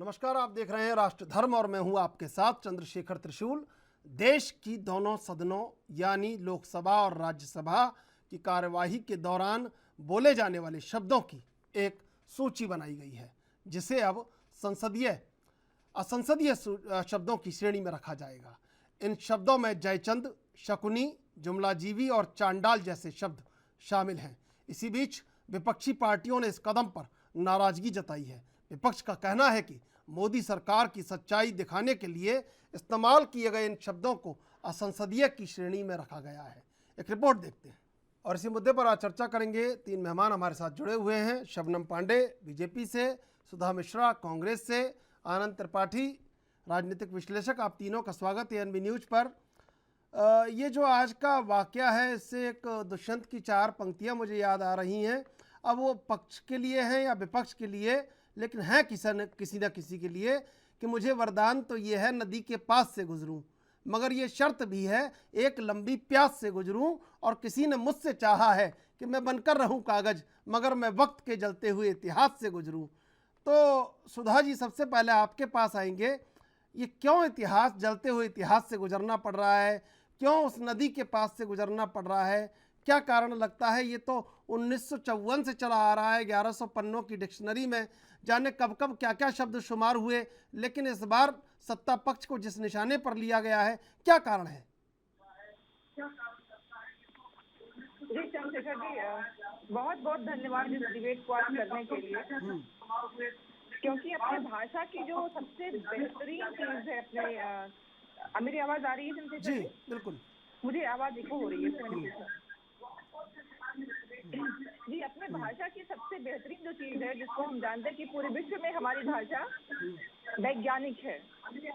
नमस्कार, आप देख रहे हैं राष्ट्र धर्म और मैं हूं आपके साथ चंद्रशेखर त्रिशूल। देश की दोनों सदनों यानी लोकसभा और राज्यसभा की कार्यवाही के दौरान बोले जाने वाले शब्दों की एक सूची बनाई गई है, जिसे अब असंसदीय शब्दों की श्रेणी में रखा जाएगा। इन शब्दों में जयचंद, शकुनी, जुमलाजीवी और चांडाल जैसे शब्द शामिल हैं। इसी बीच विपक्षी पार्टियों ने इस कदम पर नाराजगी जताई है। विपक्ष का कहना है कि मोदी सरकार की सच्चाई दिखाने के लिए इस्तेमाल किए गए इन शब्दों को असंसदीय की श्रेणी में रखा गया है। एक रिपोर्ट देखते हैं और इसी मुद्दे पर आज चर्चा करेंगे। तीन मेहमान हमारे साथ जुड़े हुए हैं। शबनम पांडे बीजेपी से, सुधा मिश्रा कांग्रेस से, आनंद त्रिपाठी राजनीतिक विश्लेषक। आप तीनों का स्वागत है एनबी न्यूज पर। ये जो आज का वाकया है, इससे एक दुष्यंत की चार पंक्तियां मुझे याद आ रही हैं। अब वो पक्ष के लिए हैं या विपक्ष के लिए, लेकिन है किसी न किसी के लिए कि मुझे वरदान तो ये है नदी के पास से गुजरूं, मगर ये शर्त भी है एक लंबी प्यास से गुजरूं। और किसी ने मुझसे चाहा है कि मैं बनकर रहूं कागज, मगर मैं वक्त के जलते हुए इतिहास से गुजरूं। तो सुधा जी, सबसे पहले आपके पास आएंगे। ये क्यों जलते हुए इतिहास से गुजरना पड़ रहा है? क्यों उस नदी के पास से गुजरना पड़ रहा है? क्या कारण लगता है? ये तो 1954 से चला आ रहा है। 1100 पन्नों की डिक्शनरी में जाने कब कब क्या क्या शब्द शुमार हुए, लेकिन इस बार सत्ता पक्ष को जिस निशाने पर लिया गया है, क्या कारण है? जी चंद्रशेखर जी, बहुत बहुत धन्यवाद इस डिबेट को आज करने के लिए। क्योंकि अपनी भाषा की जो सबसे बेहतरीन चीज है अपने मेरी आवाज आ रही है चंद्रशेखर जी जी? बिल्कुल। मुझे आवाज इको हो रही है, तो मैंने पूछा। जी, अपने भाषा की सबसे बेहतरीन जो चीज है, जिसको हम जानते हैं कि पूरे विश्व में हमारी भाषा वैज्ञानिक है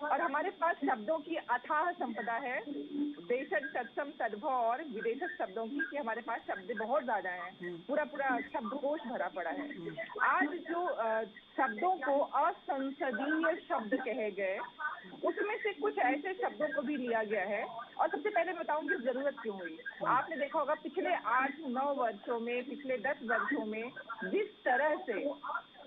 और हमारे पास शब्दों की अथाह संपदा है। देशज, तत्सम, तद्भव और विदेशज शब्दों की कि हमारे पास शब्द बहुत ज्यादा हैं। पूरा शब्दकोश भरा पड़ा है। आज जो शब्दों को असंसदीय शब्द कहे गए, उसमें से कुछ ऐसे शब्दों को भी लिया गया है। और सबसे पहले बताऊंगी जरूरत क्यों हुई। आपने देखा होगा पिछले 8-9 वर्षों में, पिछले 10 वर्षों में जिस तरह से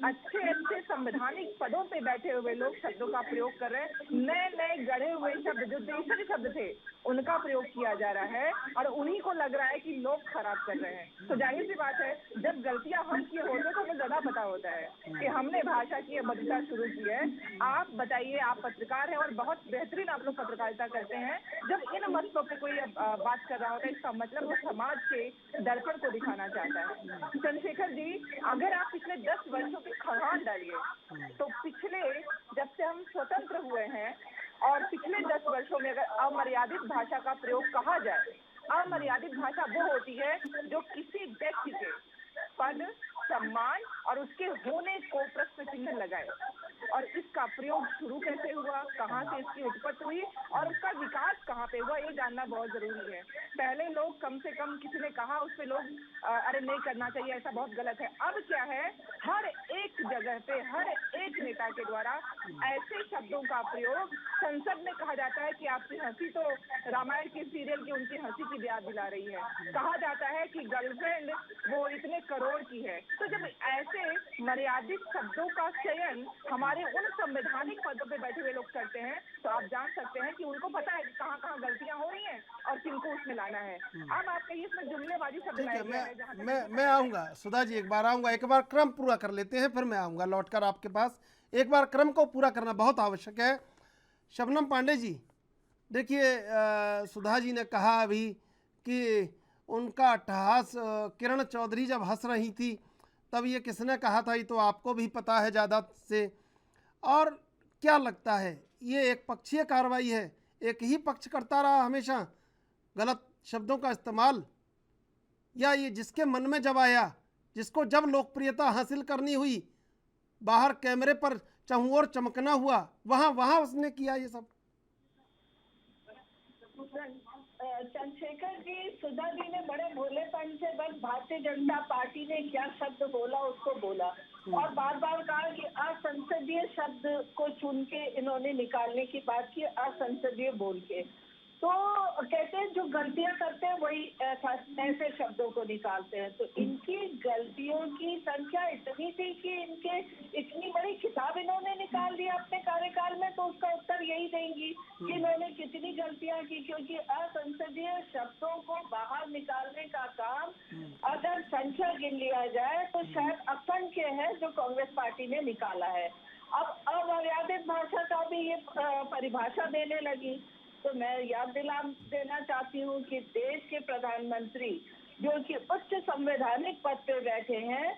अच्छे संवैधानिक पदों पे बैठे हुए लोग शब्दों का प्रयोग कर रहे हैं, नए नए गढ़े हुए शब्द जो देशज शब्द थे उनका प्रयोग किया जा रहा है और उन्हीं को लग रहा है कि लोग खराब कर रहे हैं। तो जाहिर सी बात है, जब गलतियां हम किए होते तो हमें ज्यादा पता होता है कि हमने भाषा की अभद्रता शुरू की है। आप बताइए, आप पत्रकार हैं और बहुत बेहतरीन आप लोग पत्रकारिता करते हैं। जब इन मसलों पे कोई बात कर रहा होता है, इसका मतलब वो समाज के दर्पण को दिखाना चाहता है। चंद्रशेखर जी, अगर आप पिछले 10 वर्षों की खंगाल डालिए तो पिछले जब से हम स्वतंत्र हुए हैं और पिछले 10 वर्षों में अगर अमर्यादित भाषा का प्रयोग कहा जाए, अमर्यादित भाषा वो होती है जो किसी व्यक्ति के पद, सम्मान और उसके होने को प्रश्न चिन्ह लगाए। और इसका प्रयोग शुरू कैसे हुआ, कहाँ से इसकी उत्पत्ति हुई और उसका विकास कहाँ पे हुआ, ये जानना बहुत जरूरी है। पहले लोग कम से कम किसी ने कहा उस पे लोग अरे नहीं करना चाहिए, ऐसा बहुत गलत है। अब क्या है, हर एक जगह पे हर एक नेता के द्वारा ऐसे शब्दों का प्रयोग संसद में कहा जाता है कि आपकी हंसी तो रामायण के सीरियल की उनकी हंसी की याद दिला रही है। कहा जाता है कि गर्लफ्रेंड वो इतने करोड़ की है। तो जब ऐसे मर्यादित शब्दों का चयन हमारे उन संवैधानिक पदों पे बैठे हुए लोग करते हैं, तो आप जान सकते हैं कि उनको पता है कि कहाँ कहाँ गलतियां हो रही हैं और किनको उसमें लाना है। अब आप कहिए इसमें जुमलेबाजी शब्द ठीक है, लाया गया है जहाँ मैं आऊँगा सुधा जी, एक बार आऊँगा। एक बार क्रम पूरा कर लेते हैं, फिर मैं आऊँगा लौटकर आपके पास। एक बार क्रम को पूरा करना बहुत आवश्यक है। शबनम पांडे जी, देखिए, सुधा जी ने कहा अभी कि उनका अट्टहास, किरण चौधरी जब हंस रही थी तब ये किसने कहा था, ये तो आपको भी पता है ज़्यादा से। और क्या लगता है, ये एक पक्षीय कार्रवाई है? एक ही पक्ष करता रहा हमेशा गलत शब्दों का इस्तेमाल, या ये जिसके मन में जब आया, जिसको जब लोकप्रियता हासिल करनी हुई, बाहर कैमरे पर चहुओर चमकना हुआ, वहाँ उसने किया ये सब? चंद्रशेखर जी, सुधा जी ने बड़े भोलेपन से बस भारतीय जनता पार्टी ने क्या शब्द बोला उसको बोला और बार बार कहा कि असंसदीय शब्द को चुन के इन्होंने निकालने की बात की, असंसदीय बोल के। तो कहते हैं जो गलतियां करते हैं वही ऐसे शब्दों को निकालते हैं। तो इनकी गलतियों की संख्या इतनी थी कि इनके इतनी बड़ी किताब इन्होंने निकाल दी अपने कार्यकाल में, तो उसका उत्तर यही देंगी कि इन्होंने कितनी गलतियां की। क्योंकि असंसदीय शब्दों को बाहर निकालने का काम अगर संख्या गिन लिया जाए तो शायद असंख्य है जो कांग्रेस पार्टी ने निकाला है। अब अमर्यादित भाषा का भी ये परिभाषा देने लगी। तो मैं याद देना चाहती हूँ कि देश के प्रधानमंत्री जो कि उच्च संवैधानिक पद पे बैठे हैं,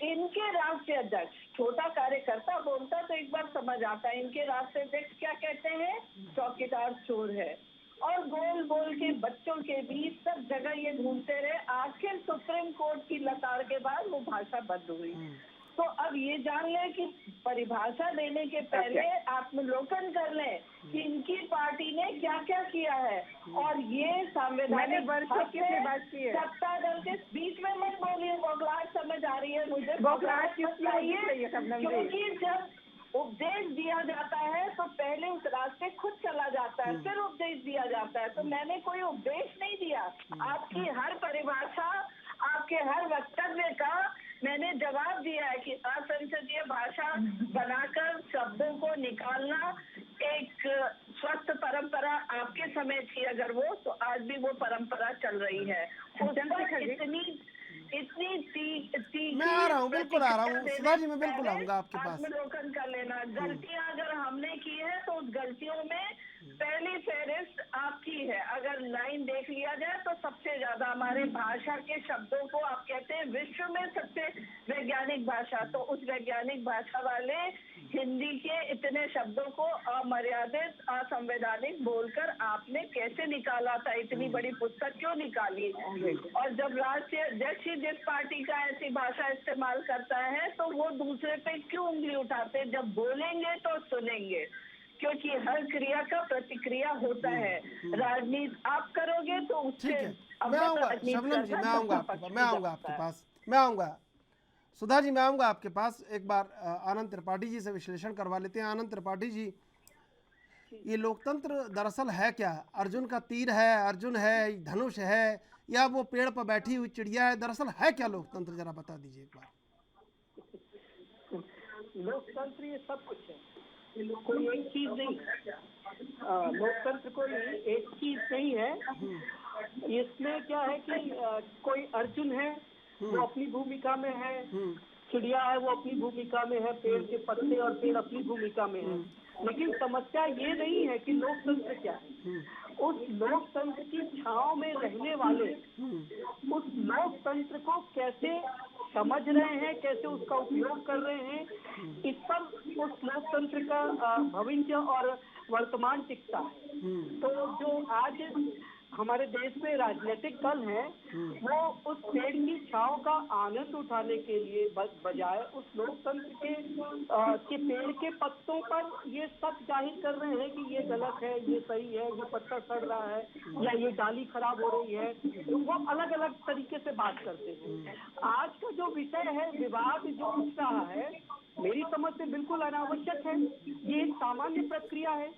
इनके राष्ट्रीय अध्यक्ष, छोटा कार्यकर्ता बोलता तो एक बार समझ आता है, इनके राष्ट्रीय अध्यक्ष क्या कहते हैं, चौकीदार चोर है। और बोल बोल के बच्चों के बीच सब जगह ये घूमते रहे। आखिर सुप्रीम कोर्ट की लताड़ के बाद वो भाषा बंद हुई। तो अब ये जान लें कि परिभाषा देने के पहले आत्मलोकन कर लें कि इनकी पार्टी ने क्या क्या किया है। और ये संवैधानिक वर्षों की बात की है। सत्ता दल के बीच में मत बोलिए, बौखलाहट समझ आ रही है मुझे। बौखलाहट किस लिए? क्योंकि जब उपदेश दिया जाता है तो पहले उस रास्ते खुद चला जाता है, फिर उपदेश दिया जाता है। तो मैंने कोई उपदेश नहीं दिया। आपकी हर परिभाषा, आपके हर वक्तव्य का मैंने जवाब दिया है कि असंसदीय भाषा बनाकर शब्दों को निकालना एक स्वस्थ परंपरा आपके समय थी अगर वो, तो आज भी वो परंपरा चल रही है। इतनी मैं आ रहा हूँ, बिल्कुल आ रहा हूँ सुधा जी, मैं बिल्कुल आऊंगा आपके पास। आत्मलोकन कर लेना। गलतियां अगर हमने की है तो उस गलतियों में पहली फहरिस्त आपकी है। अगर लाइन देख लिया जाए तो सबसे ज्यादा हमारे भाषा के शब्दों को आप कहते हैं विश्व में सबसे वैज्ञानिक भाषा, तो उस वैज्ञानिक भाषा वाले हिंदी के इतने शब्दों को अमर्यादित, असंवैधानिक बोलकर आपने कैसे निकाला था? इतनी बड़ी पुस्तक क्यों निकाली? और जब राष्ट्रीय अध्यक्ष ही जिस पार्टी का ऐसी भाषा इस्तेमाल करता है तो वो दूसरे पे क्यों उंगली उठाते? जब बोलेंगे तो सुनेंगे, क्योंकि हर क्रिया का प्रतिक्रिया होता है। राजनीति आप करोगे तो उससे मैं आऊंगा शबनम जी, मैं आऊंगा आपके पास, मैं आऊंगा सुधा जी, मैं आऊंगा आपके पास। एक बार आनंद त्रिपाठी जी से विश्लेषण करवा लेते हैं। आनंद त्रिपाठी जी, ये लोकतंत्र दरअसल है क्या? अर्जुन का तीर है, अर्जुन है, धनुष है, या वो पेड़ पर बैठी हुई चिड़िया है? दरअसल है क्या लोकतंत्र, जरा बता दीजिए एक बार। लोकतंत्र ये सब कुछ है, कोई एक चीज नहीं। लोकतंत्र कोई एक चीज नहीं है। इसमें क्या है कि कोई अर्जुन है वो अपनी भूमिका में है, चिड़िया है वो अपनी भूमिका में है, पेड़ के पत्ते और पेड़ अपनी भूमिका में है। लेकिन समस्या ये नहीं है कि लोकतंत्र क्या है। उस लोकतंत्र की छांव में रहने वाले उस लोकतंत्र को कैसे समझ रहे हैं, कैसे उसका उपयोग कर रहे हैं, इस पर उस लोकतंत्र का भविष्य और वर्तमान टिकता है। तो जो आज हमारे देश में राजनीतिक दल हैं, वो उस पेड़ की छांव का आनंद उठाने के लिए बजाय उस लोकतंत्र के पेड़ के पत्तों पर ये सब जाहिर कर रहे हैं कि ये गलत है, ये सही है, ये पत्ता सड़ रहा है या ये डाली खराब हो रही है। तो वो अलग अलग तरीके से बात करते हैं। आज का जो विषय है, विवाद जो उठ रहा है, मेरी समझ से बिल्कुल अनावश्यक है। ये एक सामान्य प्रक्रिया है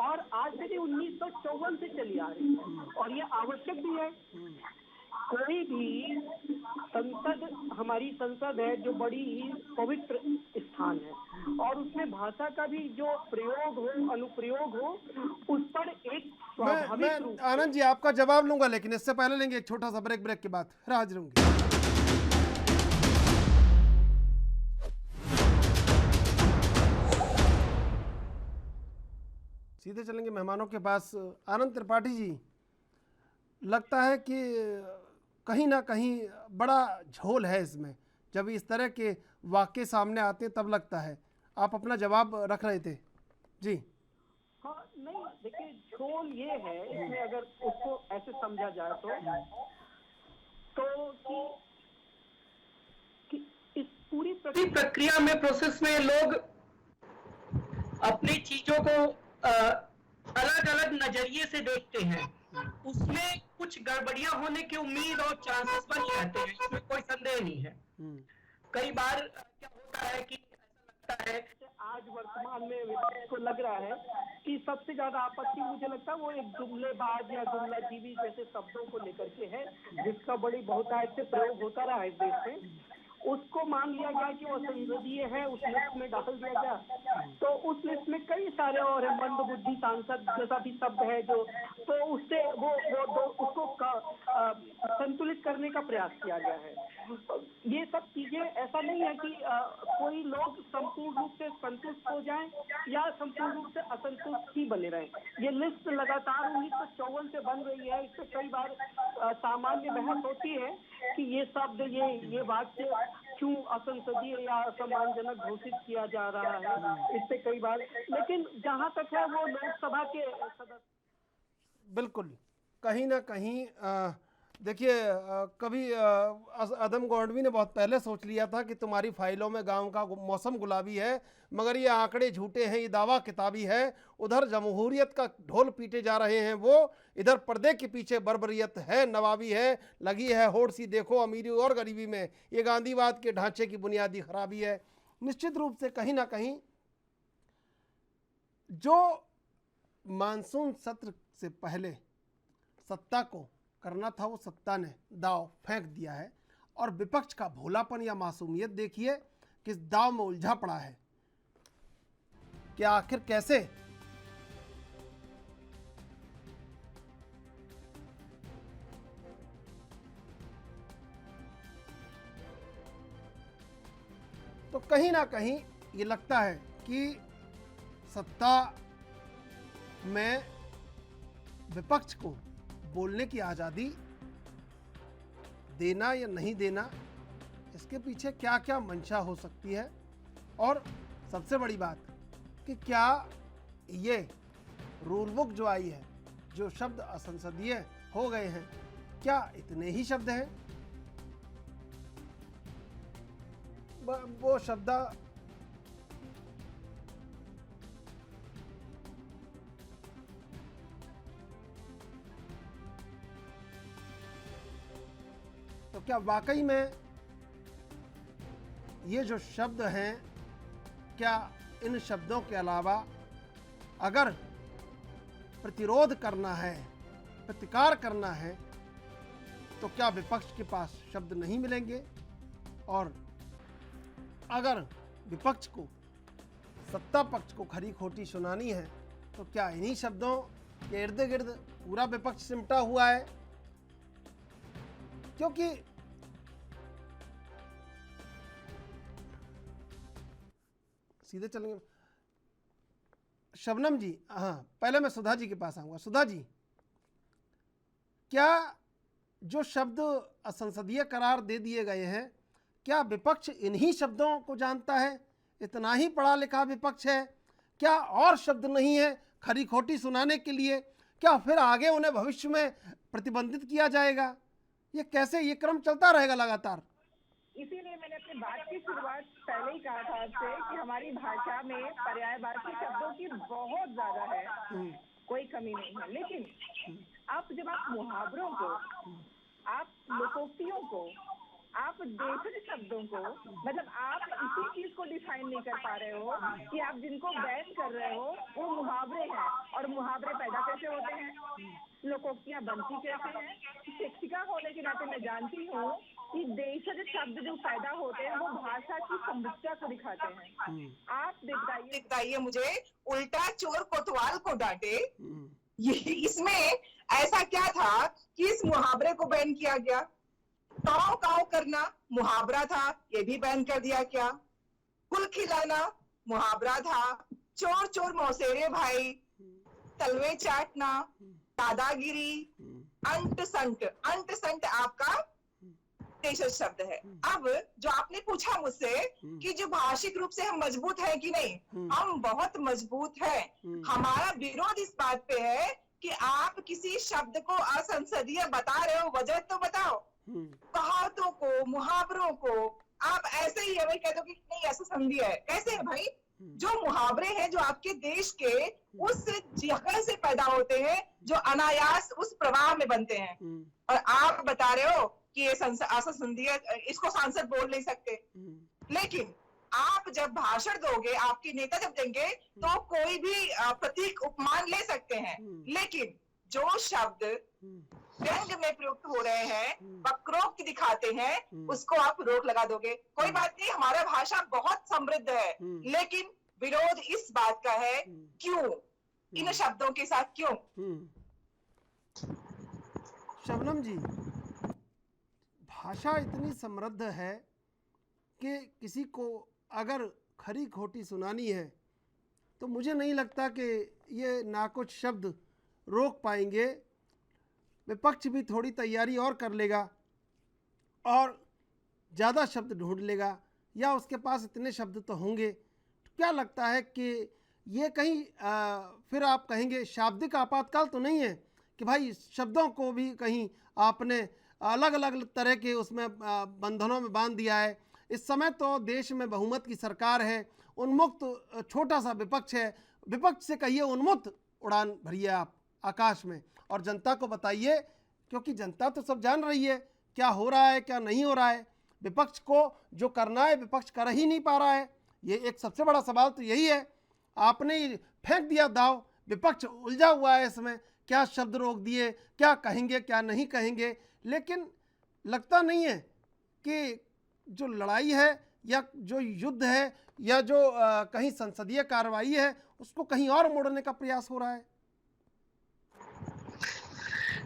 और आज से 1954 से चली आ रही है और ये आवश्यक भी है। कोई भी संसद, हमारी संसद है जो बड़ी ही पवित्र स्थान है और उसमें भाषा का भी जो प्रयोग हो, अनुप्रयोग हो, उस पर एक स्वाभाविक रूप। आनंद जी आपका जवाब लूंगा, लेकिन इससे पहले लेंगे एक छोटा सा ब्रेक। ब्रेक के बाद फिर हाजिर होंगे। सीधे चलेंगे मेहमानों के पास। आनंद त्रिपाठी जी, लगता है कि कहीं ना कहीं बड़ा झोल है इसमें। जब इस तरह के वाक्य सामने आते हैं तब लगता है। आप अपना जवाब रख रहे थे जी। हाँ, नहीं देखिए, झोल ये है इसमें, अगर उसको ऐसे समझा जाए तो कि इस पूरी प्रक्रिया में, प्रोसेस में लोग अपनी चीजों को अलग अलग नजरिए से देखते हैं। उसमें कुछ गड़बड़ियां होने की उम्मीद और चांसेस बनी रहते हैं, इसमें कोई संदेह नहीं है। कई बार क्या होता है कि ऐसा लगता है आज वर्तमान में विपक्ष को लग रहा है कि सबसे ज्यादा आपत्ति मुझे लगता है वो एक जुमलेबाज या जुमलाजीवी जैसे शब्दों को लेकर के है, जिसका बड़ी बहुतायत से प्रयोग होता रहा है देश में। उसको मान लिया गया कि वो संसदीय है, उस लिस्ट में डाल दिया गया। तो उस लिस्ट में कई सारे और मंदबुद्धि सांसद जैसा भी शब्द है जो, तो उससे वो उसको संतुलित करने का प्रयास किया गया है। ये सब चीजें ऐसा नहीं है कि कोई लोग संपूर्ण रूप से संतुष्ट हो जाएं या संपूर्ण रूप से असंतुष्ट ही बने रहें। ये लिस्ट लगातार 1954 से बन रही है। इस पे कई बार सामान्य बहस होती है कि ये शब्द ये वाक्य क्यों असंसदीय या असम्मानजनक घोषित किया जा रहा है, इससे कई बार। लेकिन जहाँ तक है वो लोकसभा के सदस्य, बिल्कुल कहीं ना कहीं देखिए कभी अदम गौडवी ने बहुत पहले सोच लिया था कि तुम्हारी फाइलों में गांव का मौसम गुलाबी है, मगर ये आंकड़े झूठे हैं, ये दावा किताबी है। उधर जमहूरियत का ढोल पीटे जा रहे हैं वो, इधर पर्दे के पीछे बर्बरियत है, नवाबी है, लगी है होड़ सी देखो अमीरी और गरीबी में। ये गांधीवाद के ढांचे की बुनियादी खराबी है। निश्चित रूप से कहीं ना कहीं जो मानसून सत्र से पहले सत्ता को करना था वो सत्ता ने दाव फेंक दिया है, और विपक्ष का भोलापन या मासूमियत देखिए किस दाव में उलझा पड़ा है कि आखिर कैसे तो कहीं ना कहीं ये लगता है कि सत्ता में विपक्ष को बोलने की आज़ादी देना या नहीं देना, इसके पीछे क्या क्या मंशा हो सकती है। और सबसे बड़ी बात कि क्या ये रूल बुक जो आई है, जो शब्द असंसदीय हो गए हैं, क्या इतने ही शब्द हैं? वो शब्द तो क्या वाकई में ये जो शब्द हैं, क्या इन शब्दों के अलावा अगर प्रतिरोध करना है, प्रतिकार करना है, तो क्या विपक्ष के पास शब्द नहीं मिलेंगे? और अगर विपक्ष को सत्ता पक्ष को खरी खोटी सुनानी है, तो क्या इन्हीं शब्दों के इर्द गिर्द पूरा विपक्ष सिमटा हुआ है? क्योंकि सीधे चलेंगे शबनम जी। हाँ, पहले मैं सुधा जी के पास आऊंगा। सुधा जी, क्या जो शब्द असंसदीय करार दे दिए गए हैं, क्या विपक्ष इन्हीं शब्दों को जानता है? इतना ही पढ़ा लिखा विपक्ष है? क्या और शब्द नहीं है खरी खोटी सुनाने के लिए? क्या फिर आगे उन्हें भविष्य में प्रतिबंधित किया जाएगा? ये कैसे, ये क्रम चलता रहेगा लगातार? इसीलिए मैंने अपनी बात की शुरुआत पहले ही कहा था आपसे कि हमारी भाषा में पर्यायवाची शब्दों की बहुत ज्यादा है, कोई कमी नहीं है। लेकिन जब आप मुहावरों को, आप लोकोक्तियों को, आप देशज शब्दों को, मतलब आप इसी चीज को डिफाइन नहीं कर पा रहे हो कि आप जिनको बैन कर रहे हो वो मुहावरे हैं, और मुहावरे पैदा कैसे होते हैं, लोकोक्तियां बनती कैसे हैं। शिक्षिका होने के नाते मैं जानती हूँ कि देशज शब्द जो पैदा होते हैं वो भाषा की समृद्धता को दिखाते हैं। आप दिखाइए मुझे उल्टा चोर कोतवाल को डांटे, ये इसमें ऐसा क्या था कि इस मुहावरे को बैन किया गया? काव काव करना मुहावरा था, ये भी बैन कर दिया क्या? फूल खिलाना मुहावरा था, चोर चोर मौसेरे भाई, तलवे चाटना, दादागिरी, अंट संट आपका देशज शब्द है। अब जो आपने पूछा मुझसे कि जो भाषिक रूप से हम मजबूत है कि नहीं, हम बहुत मजबूत है। हमारा विरोध इस बात पे है कि आप किसी शब्द को असंसदीय बता रहे हो, वजह तो बताओ। कहावतों को, मुहावरों को आप ऐसे ही भाई कह दो कि नहीं ऐसा संधि है, कैसे है भाई? जो मुहावरे हैं जो आपके देश के उस जगह से पैदा होते हैं, जो अनायास उस प्रवाह में बनते हैं, और आप बता रहे हो कि ये असंसदीय, इसको सांसद बोल नहीं सकते। लेकिन आप जब भाषण दोगे, आपके नेता जब देंगे, तो कोई भी प्रतीक उपमान ले सकते हैं, लेकिन जो शब्द व्यंग में प्रयुक्त हो रहे हैं, वक्रोक्त दिखाते हैं, उसको आप रोक लगा दोगे। कोई बात नहीं, हमारा भाषा बहुत समृद्ध है, लेकिन विरोध इस बात का है, क्यों इन शब्दों के साथ, क्यों? शबनम जी, भाषा इतनी समृद्ध है कि किसी को अगर खरी खोटी सुनानी है तो मुझे नहीं लगता कि ये नाकुछ शब्द रोक पाएंगे। विपक्ष भी थोड़ी तैयारी और कर लेगा और ज़्यादा शब्द ढूंढ लेगा, या उसके पास इतने शब्द तो होंगे। तो क्या लगता है कि ये कहीं फिर आप कहेंगे शाब्दिक आपातकाल तो नहीं है कि भाई शब्दों को भी कहीं आपने अलग अलग तरह के उसमें बंधनों में बांध दिया है? इस समय तो देश में बहुमत की सरकार है, उन्मुक्त छोटा सा विपक्ष है। विपक्ष से कहिए उन्मुक्त उड़ान भरिए आप आकाश में और जनता को बताइए, क्योंकि जनता तो सब जान रही है क्या हो रहा है क्या नहीं हो रहा है। विपक्ष को जो करना है विपक्ष कर ही नहीं पा रहा है। ये एक सबसे बड़ा सवाल तो यही है। आपने फेंक दिया दाव, विपक्ष उलझा हुआ है इसमें, क्या शब्द रोक दिए, क्या कहेंगे क्या नहीं कहेंगे। लेकिन लगता नहीं है कि जो लड़ाई है या जो युद्ध है या जो कहीं संसदीय कार्रवाई है उसको कहीं और मोड़ने का प्रयास हो रहा है।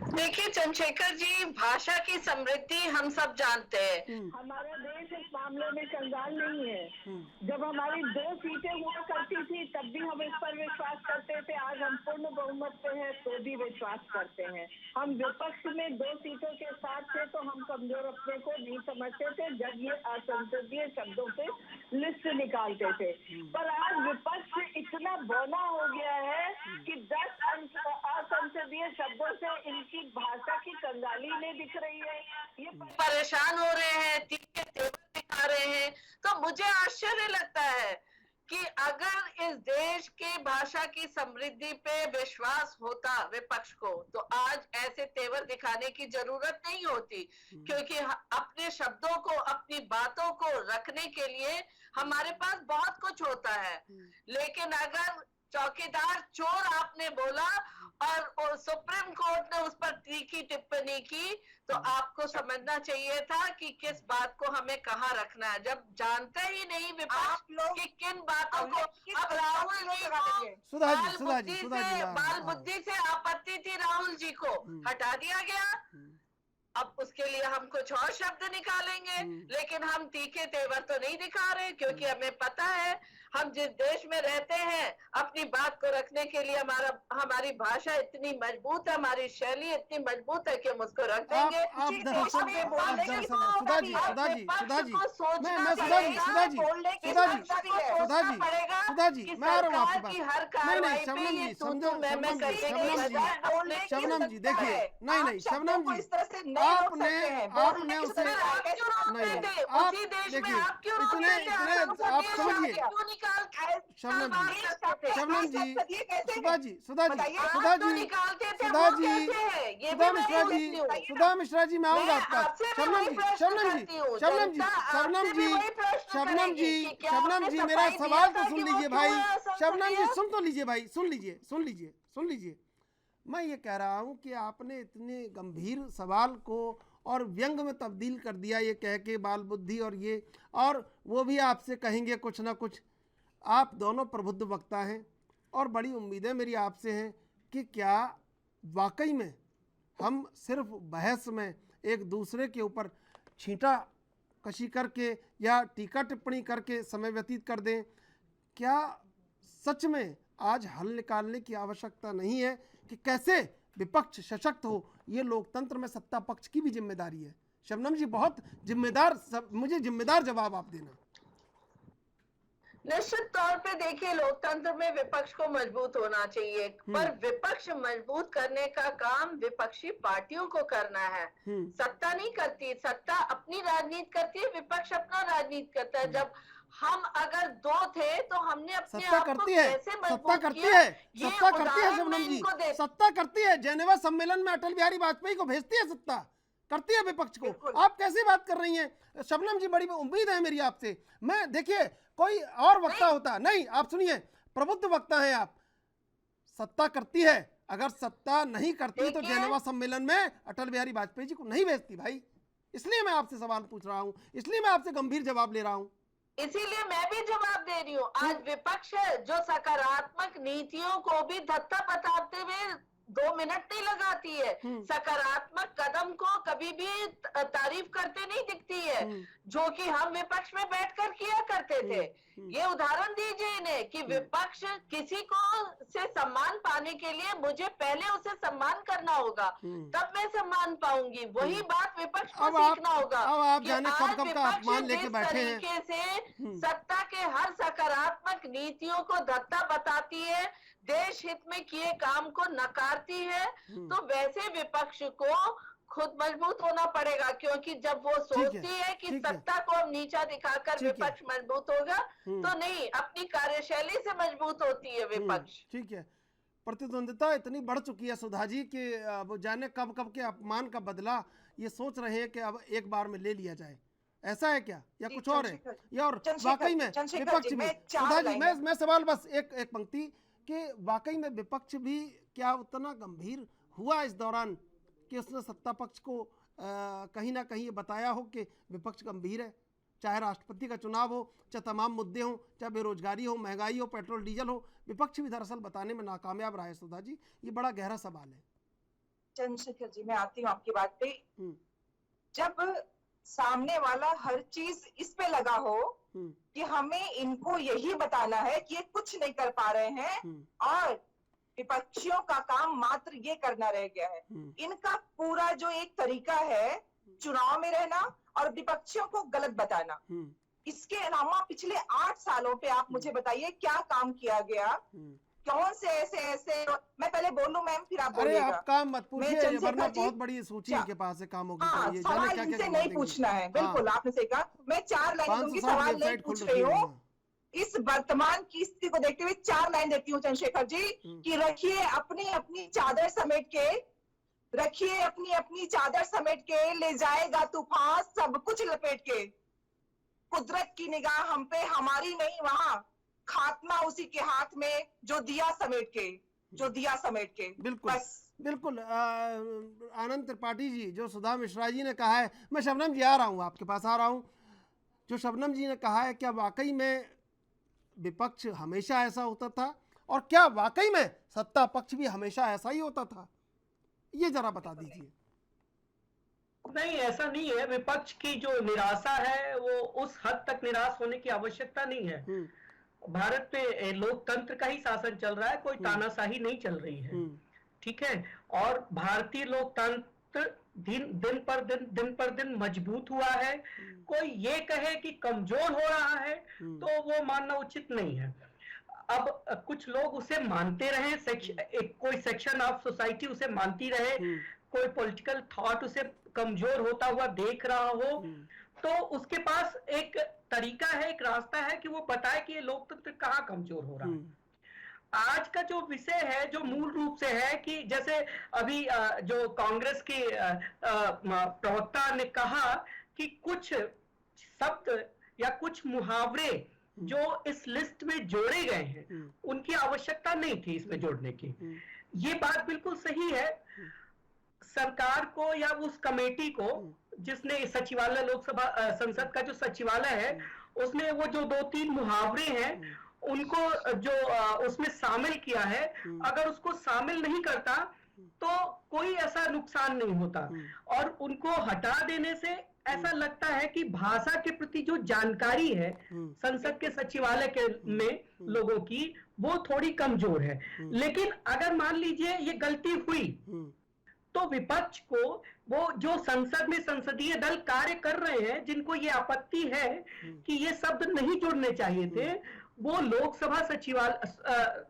देखिए चंद्रशेखर जी, भाषा की समृद्धि हम सब जानते हैं। हमारा देश इस मामले में कंगाल नहीं है। जब हमारी 2 सीटें हुआ करती थी तब भी हम इस पर विश्वास करते थे, आज हम पूर्ण बहुमत पे हैं तो भी विश्वास करते हैं। हम विपक्ष में 2 सीटों के साथ थे तो हम कमजोर अपने को नहीं समझते थे जब ये असंसदीय शब्दों पे लिस्ट निकालते थे। पर आज विपक्ष इतना बौना हो गया है कि 10 असंसदीय शब्दों से इनकी भाषा की कंगाली नहीं दिख रही है। ये परेशान हो रहे हैं, तीखे तेवर दिखा रहे हैं। तो मुझे आश्चर्य लगता है कि अगर इस देश की भाषा की समृद्धि पे विश्वास होता विपक्ष को, तो आज ऐसे तेवर दिखाने की जरूरत नहीं होती, क्योंकि अपने शब्दों को, अपनी बातों को रखने के लिए हमारे पास बहुत कुछ होता है। लेकिन अगर चौकीदार चोर आपने बोला और सुप्रीम कोर्ट ने उस पर तीखी टिप्पणी की, तो आपको समझना चाहिए था कि किस बात को हमें कहाँ रखना है, जब जानते ही नहीं विपक्ष लोग कि किन बातों को। अब राहुल जी को बाल बुद्धि से आपत्ति थी, राहुल जी को हटा दिया गया। अब उसके लिए हम कुछ और शब्द निकालेंगे, लेकिन हम तीखे तेवर तो नहीं दिखा रहे, क्योंकि हमें पता है हम जिस देश में रहते हैं अपनी बात को रखने के लिए हमारी भाषा इतनी मजबूत है, हमारी शैली इतनी मजबूत है कि हम उसको रख देंगे। शबनम जी देखिए, नहीं शबनम जी, आपने उसे नहीं, आप देखिए इतने आप समझिए। शबनम जी, सुधा मिश्रा जी, मैं आऊंगा आपका। शबनम जी, मेरा सवाल तो सुन लीजिए भाई। शबनम जी सुन तो लीजिए भाई, सुन लीजिए। मैं ये कह रहा हूँ कि आपने इतने गंभीर सवाल को और व्यंग में तब्दील कर दिया, ये कह के बाल बुद्धि और ये, और वो भी आपसे कहेंगे कुछ ना कुछ। आप दोनों प्रबुद्ध वक्ता हैं और बड़ी उम्मीदें मेरी आपसे हैं कि क्या वाकई में हम सिर्फ बहस में एक दूसरे के ऊपर छींटा कशी करके या टीका टिप्पणी करके समय व्यतीत कर दें। क्या सच में आज हल निकालने की आवश्यकता नहीं है कि कैसे विपक्ष सशक्त हो? ये लोकतंत्र में सत्ता पक्ष की भी जिम्मेदारी है। शबनम जी, बहुत जिम्मेदार, मुझे जिम्मेदार जवाब आप देना। निश्चित तौर पे देखिए, लोकतंत्र में विपक्ष को मजबूत होना चाहिए, पर विपक्ष मजबूत करने का काम विपक्षी पार्टियों को करना है। सत्ता नहीं करती, सत्ता अपनी राजनीति करती है, विपक्ष अपना राजनीति करता है। जब हम अगर 2 थे तो हमने अपने आप को कैसे मजबूत किया? सत्ता करती है शबनम जी, सत्ता करती है। जेनेवा सम्मेलन में अटल बिहारी वाजपेयी को भेजती है सत्ता। करती है विपक्ष को। बिल्कुल। आप कैसे बात कर रही हैं शबनम जी? बड़ी उम्मीद है मेरी आपसे। मैं देखिए कोई और वक्ता होता नहीं, आप सुनिए, प्रबुद्ध वक्ता हैं आप। सत्ता करती है, अगर सत्ता नहीं करती तो देखिए- जेनेवा सम्मेलन में अटल बिहारी वाजपेयी जी को नहीं भेजती भाई। इसलिए मैं आपसे सवाल पूछ रहा हूं, इसलिए मैं आपसे गंभीर जवाब ले रहा हूं। इसीलिए मैं भी जवाब दे रही हूँ। आज विपक्ष है जो सकारात्मक नीतियों को भी धत्ता बताते हुए 2 मिनट नहीं लगाती है, सकारात्मक कदम को कभी भी तारीफ करते नहीं दिखती है, जो कि हम विपक्ष में बैठकर किया करते थे। ये उदाहरण दीजिए इन्हें कि विपक्ष किसी को से सम्मान पाने के लिए मुझे पहले उसे सम्मान करना होगा, तब मैं सम्मान पाऊंगी। वही बात विपक्ष को सीखना होगा। अब आप कि जाने आज कब का विपक्ष अपमान लेके जिस बैठे हैं। तरीके से सत्ता के हर सकारात्मक नीतियों को धत्ता बताती है, देश हित में किए काम को नकारती है, तो वैसे विपक्ष को खुद मजबूत होना पड़ेगा, क्योंकि जब वो सोचती है कि ठीक है। सत्ता को हम नीचा दिखाकर ठीक है। विपक्ष मजबूत होगा, तो नहीं, अपनी कार्यशैली से मजबूत होती है विपक्ष। ठीक है, प्रतिद्वंदिता इतनी बढ़ चुकी है सुधा जी कि अब जाने कब कब के अपमान का बदला ये सोच रहे हैं कि अब एक बार में ले लिया जाए। ऐसा है क्या, या जी, कुछ और है? चंद्रशेखर- या और चंद्रशेखर- वाकई में चंद्रशेखर विपक्ष जी, भी, मैं चार सुधा जी, लाइनें- मैं सवाल बस एक पंक्ति कि वाकई में विपक्ष भी क्या उतना गंभीर हुआ इस दौरान कि उसने सत्ता पक्ष को कहीं ना कहीं ये बताया हो कि विपक्ष गंभीर है? चाहे राष्ट्रपति का चुनाव हो, चाहे तमाम मुद्दे हों, चाहे बेरोजगारी हो, महंगाई हो, पेट्रोल डीजल हो, विपक्ष भी दरअसल बताने में नाकामयाब रहा है। सुधा जी, ये बड़ा गहरा सवाल है। चंद्रशेखर जी, मैं आती हूँ आपकी बात पे। जब सामने वाला हर चीज इस पे लगा हो कि हमें इनको यही बताना है कि ये कुछ नहीं कर पा रहे हैं और विपक्षियों का काम मात्र ये करना रह गया है। इनका पूरा जो एक तरीका है चुनाव में रहना और विपक्षियों को गलत बताना। इसके अलावा पिछले 8 सालों पे आप मुझे बताइए क्या काम किया गया, कौन से ऐसे मैं पहले बोलूं मैम, फिर आप अरे बोलिएगा। आप काम मत पूछिए, चंद्रशेखर वरना जी- बहुत बड़ी सूची के पास है कामों की। हाँ, तो ये सवाल जाने क्या-क्या इनसे जवाब नहीं देंगे। पूछना है, बिल्कुल आपने सही कहा। मैं 4 लाइन दूंगी, 560 सवाल नहीं वेबसाइट पूछ खोल रही रखी है। हूँ। इस वर्तमान की स्थिति को देखते हुए 4 लाइन देती हूँ चंद्रशेखर जी कि रखिए अपनी अपनी चादर समेट के, रखिए अपनी अपनी चादर समेट के, ले जाएगा तूफान सब कुछ लपेट के, कुदरत की निगाह हम पे हमारी नहीं वहां, खात्मा उसी के हाथ में जो दिया समेट के, जो दिया समेट के। बिल्कुल बिल्कुल। आनंद त्रिपाठी जी, जो सुधा मिश्रा जी ने कहा है, मैं शबनम जी आ रहा हूँ, आपके पास आ रहा हूँ। जो शबनम जी ने कहा है, क्या वाकई में विपक्ष हमेशा ऐसा होता था, और क्या वाकई में सत्ता पक्ष भी हमेशा ऐसा ही होता था? ये जरा बता दीजिए। नहीं, ऐसा नहीं है। विपक्ष की जो निराशा है वो उस हद तक निराश होने की आवश्यकता नहीं है। भारत पे लोकतंत्र का ही शासन चल रहा है, कोई तानाशाही नहीं चल रही है, ठीक है। और भारतीय लोकतंत्र दिन पर दिन मजबूत हुआ है। कोई ये कहे कि कमजोर हो रहा है तो वो मानना उचित नहीं है। अब कुछ लोग उसे मानते रहे, कोई सेक्शन ऑफ सोसाइटी उसे मानती रहे, कोई पॉलिटिकल थॉट उसे कमजोर होता हुआ देख रहा हो, तो उसके पास एक तरीका है, एक रास्ता है कि वो बताए कि ये लोकतंत्र कहाँ कमजोर हो रहा है। आज का जो विषय है, जो मूल रूप से है कि जैसे अभी जो कांग्रेस की प्रवक्ता ने कहा कि कुछ शब्द या कुछ मुहावरे जो इस लिस्ट में जोड़े गए हैं उनकी आवश्यकता नहीं थी इसमें जोड़ने की। ये बात बिल्कुल सही है। सरकार को या उस कमेटी को जिसने सचिवालय, लोकसभा संसद का जो सचिवालय है, उसने वो जो 2-3 मुहावरे हैं उनको जो उसमें शामिल किया है, अगर उसको शामिल नहीं करता तो कोई ऐसा नुकसान नहीं होता। और उनको हटा देने से ऐसा लगता है कि भाषा के प्रति जो जानकारी है संसद के सचिवालय के में लोगों की, वो थोड़ी कमजोर है। लेकिन अगर मान लीजिए ये गलती हुई तो विपक्ष को, वो जो संसद में संसदीय दल कार्य कर रहे हैं, जिनको ये आपत्ति है कि ये शब्द नहीं जोड़ने चाहिए थे, वो लोकसभा सचिवालय,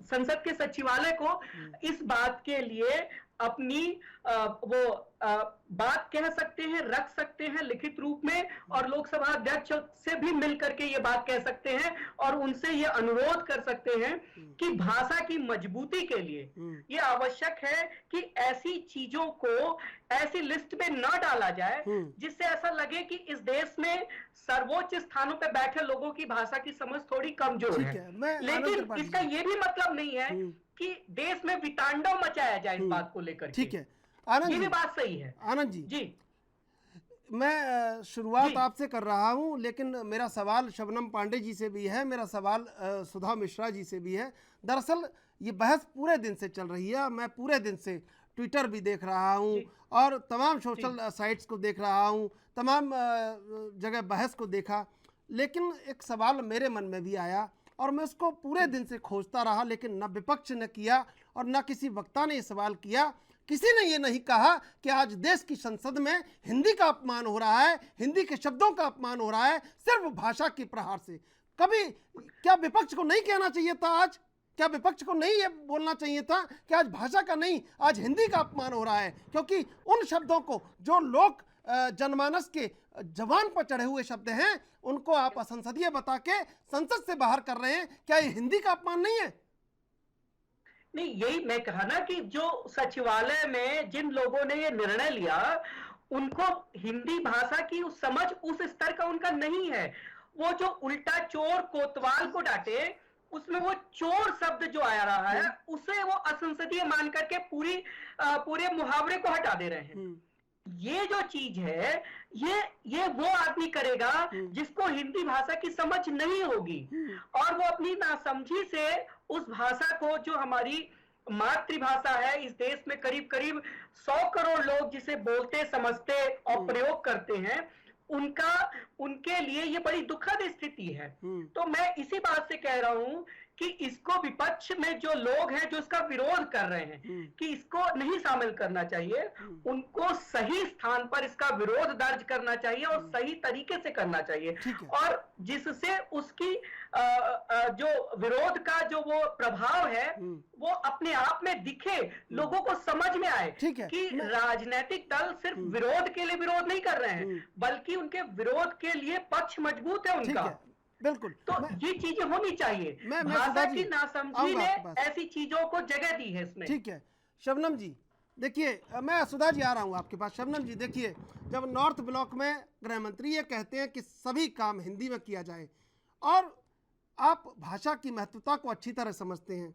संसद के सचिवालय को इस बात के लिए अपनी बात कह सकते हैं, रख सकते हैं लिखित रूप में, और लोकसभा अध्यक्ष से भी मिल करके ये बात कह सकते हैं और उनसे ये अनुरोध कर सकते हैं कि भाषा की मजबूती के लिए ये आवश्यक है कि ऐसी चीजों को ऐसी लिस्ट में न डाला जाए जिससे ऐसा लगे कि इस देश में सर्वोच्च स्थानों पे बैठे लोगों की भाषा की समझ थोड़ी कमजोर है। लेकिन इसका ये भी मतलब नहीं है कि देश में वितांडव मचाया जाए इस बात को लेकर। ठीक है आनंद ये जी, भी बात सही है। आनंद जी, जी मैं शुरुआत जी। आपसे कर रहा हूं, लेकिन मेरा सवाल शबनम पांडे जी से भी है, मेरा सवाल सुधा मिश्रा जी से भी है। दरअसल ये बहस पूरे दिन से चल रही है, मैं पूरे दिन से ट्विटर भी देख रहा हूं और तमाम सोशल साइट्स को देख रहा हूं, तमाम जगह बहस को देखा, लेकिन एक सवाल मेरे मन में भी आया और मैं उसको पूरे दिन से खोजता रहा, लेकिन न विपक्ष ने किया और न किसी वक्ता ने ये सवाल किया। किसी ने ये नहीं कहा कि आज देश की संसद में हिंदी का अपमान हो रहा है, हिंदी के शब्दों का अपमान हो रहा है सिर्फ भाषा की प्रहार से। कभी क्या विपक्ष को नहीं कहना चाहिए था आज? क्या विपक्ष को नहीं ये बोलना चाहिए था कि आज भाषा का नहीं, आज हिंदी का अपमान हो रहा है? क्योंकि उन शब्दों को जो लोग जनमानस के जवान पर चढ़े हुए शब्द हैं उनको आप असंसदीय बता के संसद से बाहर कर रहे हैं। क्या ये हिंदी का अपमान नहीं है? नहीं, यही मैं कहा ना कि जो सचिवालय में जिन लोगों ने ये निर्णय लिया उनको हिंदी भाषा की उस समझ उस स्तर का उनका नहीं है। वो जो उल्टा चोर कोतवाल को डांटे उसमें वो चोर शब्द जो आया रहा है उसे वो असंसदीय मान करके पूरे मुहावरे को हटा दे रहे हैं। ये जो चीज है ये वो आदमी करेगा जिसको हिंदी भाषा की समझ नहीं होगी और वो अपनी नासमझी से उस भाषा को, जो हमारी मातृभाषा है, इस देश में करीब करीब 100 करोड़ लोग जिसे बोलते समझते और प्रयोग करते हैं, उनके लिए ये बड़ी दुखद स्थिति है। तो मैं इसी बात से कह रहा हूं कि इसको विपक्ष में जो लोग हैं जो इसका विरोध कर रहे हैं कि इसको नहीं शामिल करना चाहिए, उनको सही स्थान पर इसका विरोध दर्ज करना चाहिए और सही तरीके से करना चाहिए, और जिससे उसकी जो विरोध का जो वो प्रभाव है वो अपने आप में दिखे, लोगों को समझ में आए कि राजनीतिक दल सिर्फ विरोध के लिए विरोध नहीं कर रहे हैं बल्कि उनके विरोध के लिए पक्ष मजबूत है उनका। बिल्कुल, तो ये चीजें होनी चाहिए। भाषा की नासमझी ने ऐसी चीजों को जगह दी है इसमें। ठीक है शबनम जी, देखिए मैं सुधा जी आ रहा हूँ आपके पास। शबनम जी देखिए, जब नॉर्थ ब्लॉक में गृह मंत्री ये कहते हैं कि सभी काम हिंदी में किया जाए और आप भाषा की महत्वता को अच्छी तरह समझते हैं,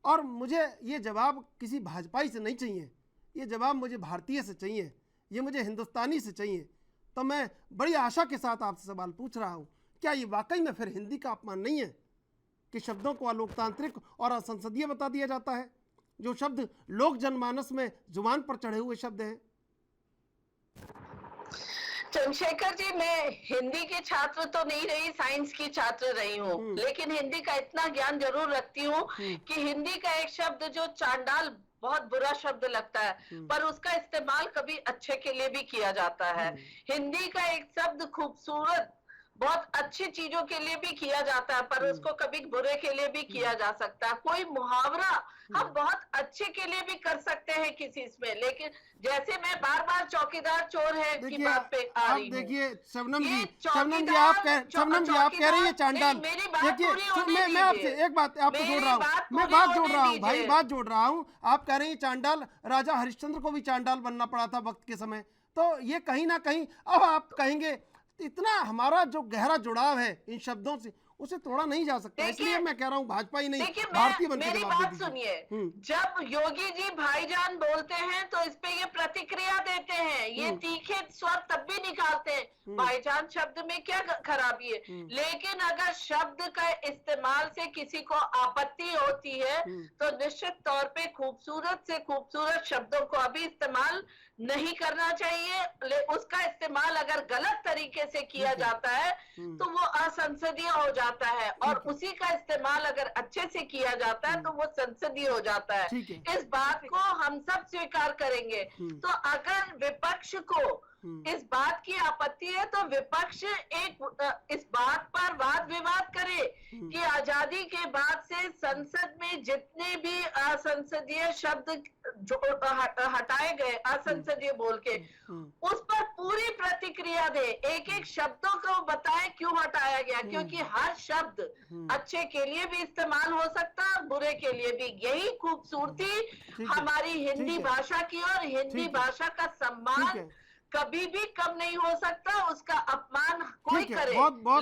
और मुझे ये जवाब किसी भाजपाई से नहीं चाहिए, ये जवाब मुझे भारतीय से चाहिए, ये मुझे हिंदुस्तानी से चाहिए। तो मैं बड़ी आशा के साथ आपसे सवाल पूछ रहा हूँ, क्या ये वाकई में फिर हिंदी का अपमान नहीं है कि शब्दों को अलोकतांत्रिक और असंसदीय बता दिया जाता है, जो शब्द लोक जनमानस में जुबान पर चढ़े हुए शब्द हैं? चंद्रशेखर जी, मैं हिंदी की छात्र तो नहीं रही, साइंस की छात्र रही हूँ, लेकिन हिंदी का इतना ज्ञान जरूर रखती हूँ कि हिंदी का एक शब्द जो चांडाल बहुत बुरा शब्द लगता है, पर उसका इस्तेमाल कभी अच्छे के लिए भी किया जाता है। हिंदी का एक शब्द खूबसूरत बहुत अच्छी चीजों के लिए भी किया जाता है, पर उसको कभी बुरे के लिए भी किया जा सकता है। कोई मुहावरा हम बहुत अच्छे के लिए भी कर सकते हैं किसी इसमें, लेकिन जैसे मैं बार बार चौकीदार चोर है की बात पे आ रही हूँ। देखिए शबनम जी आप कह रही है चांडाल। देखिए मैं आपसे एक बात आपको जोड़ रहा हूँ, मैं बात जोड़ रहा हूँ भाई, बात जोड़ रहा हूँ। आप कह रही हैं चांडाल, राजा हरिश्चंद्र को भी चांडाल बनना पड़ा था वक्त के समय, तो ये कहीं ना कहीं अब आप कहेंगे इतना हमारा जो गहरा जुड़ाव है इन शब्दों से उसे तोड़ा नहीं जा सकता। इसलिए मैं कह रहा हूँ भाजपा ही नहीं भारतीय बनकर मेरी बात सुनिए, जब योगी जी भाईजान बोलते हैं तो इस पे ये प्रतिक्रिया देते हैं, ये तीखे स्वर तब भी निकालते हैं। भाईजान शब्द में क्या खराबी है? लेकिन अगर शब्द का इस्तेमाल से किसी को आपत्ति होती है तो निश्चित तौर पे खूबसूरत से खूबसूरत शब्दों को अभी इस्तेमाल नहीं करना चाहिए। उसका इस्तेमाल अगर गलत तरीके से किया जाता है तो वो असंसदीय हो जाता है, और उसी का इस्तेमाल अगर अच्छे से किया जाता है तो वो संसदीय हो जाता है। ठीक है। इस बात को हम सब स्वीकार करेंगे। तो अगर विपक्ष को इस बात की आपत्ति है तो विपक्ष इस बात पर वाद विवाद करे कि आजादी के बाद से संसद में जितने भी असंसदीय शब्द जो हटाए गए असंसदीय बोल के, उस पर पूरी प्रतिक्रिया दे, एक एक शब्दों को बताए क्यों हटाया गया, क्योंकि हर शब्द अच्छे के लिए भी इस्तेमाल हो सकता है, बुरे के लिए भी। यही खूबसूरती हमारी हिंदी भाषा की, और हिंदी भाषा का सम्मान कभी भी कम नहीं हो सकता, उसका अपमान कोई करे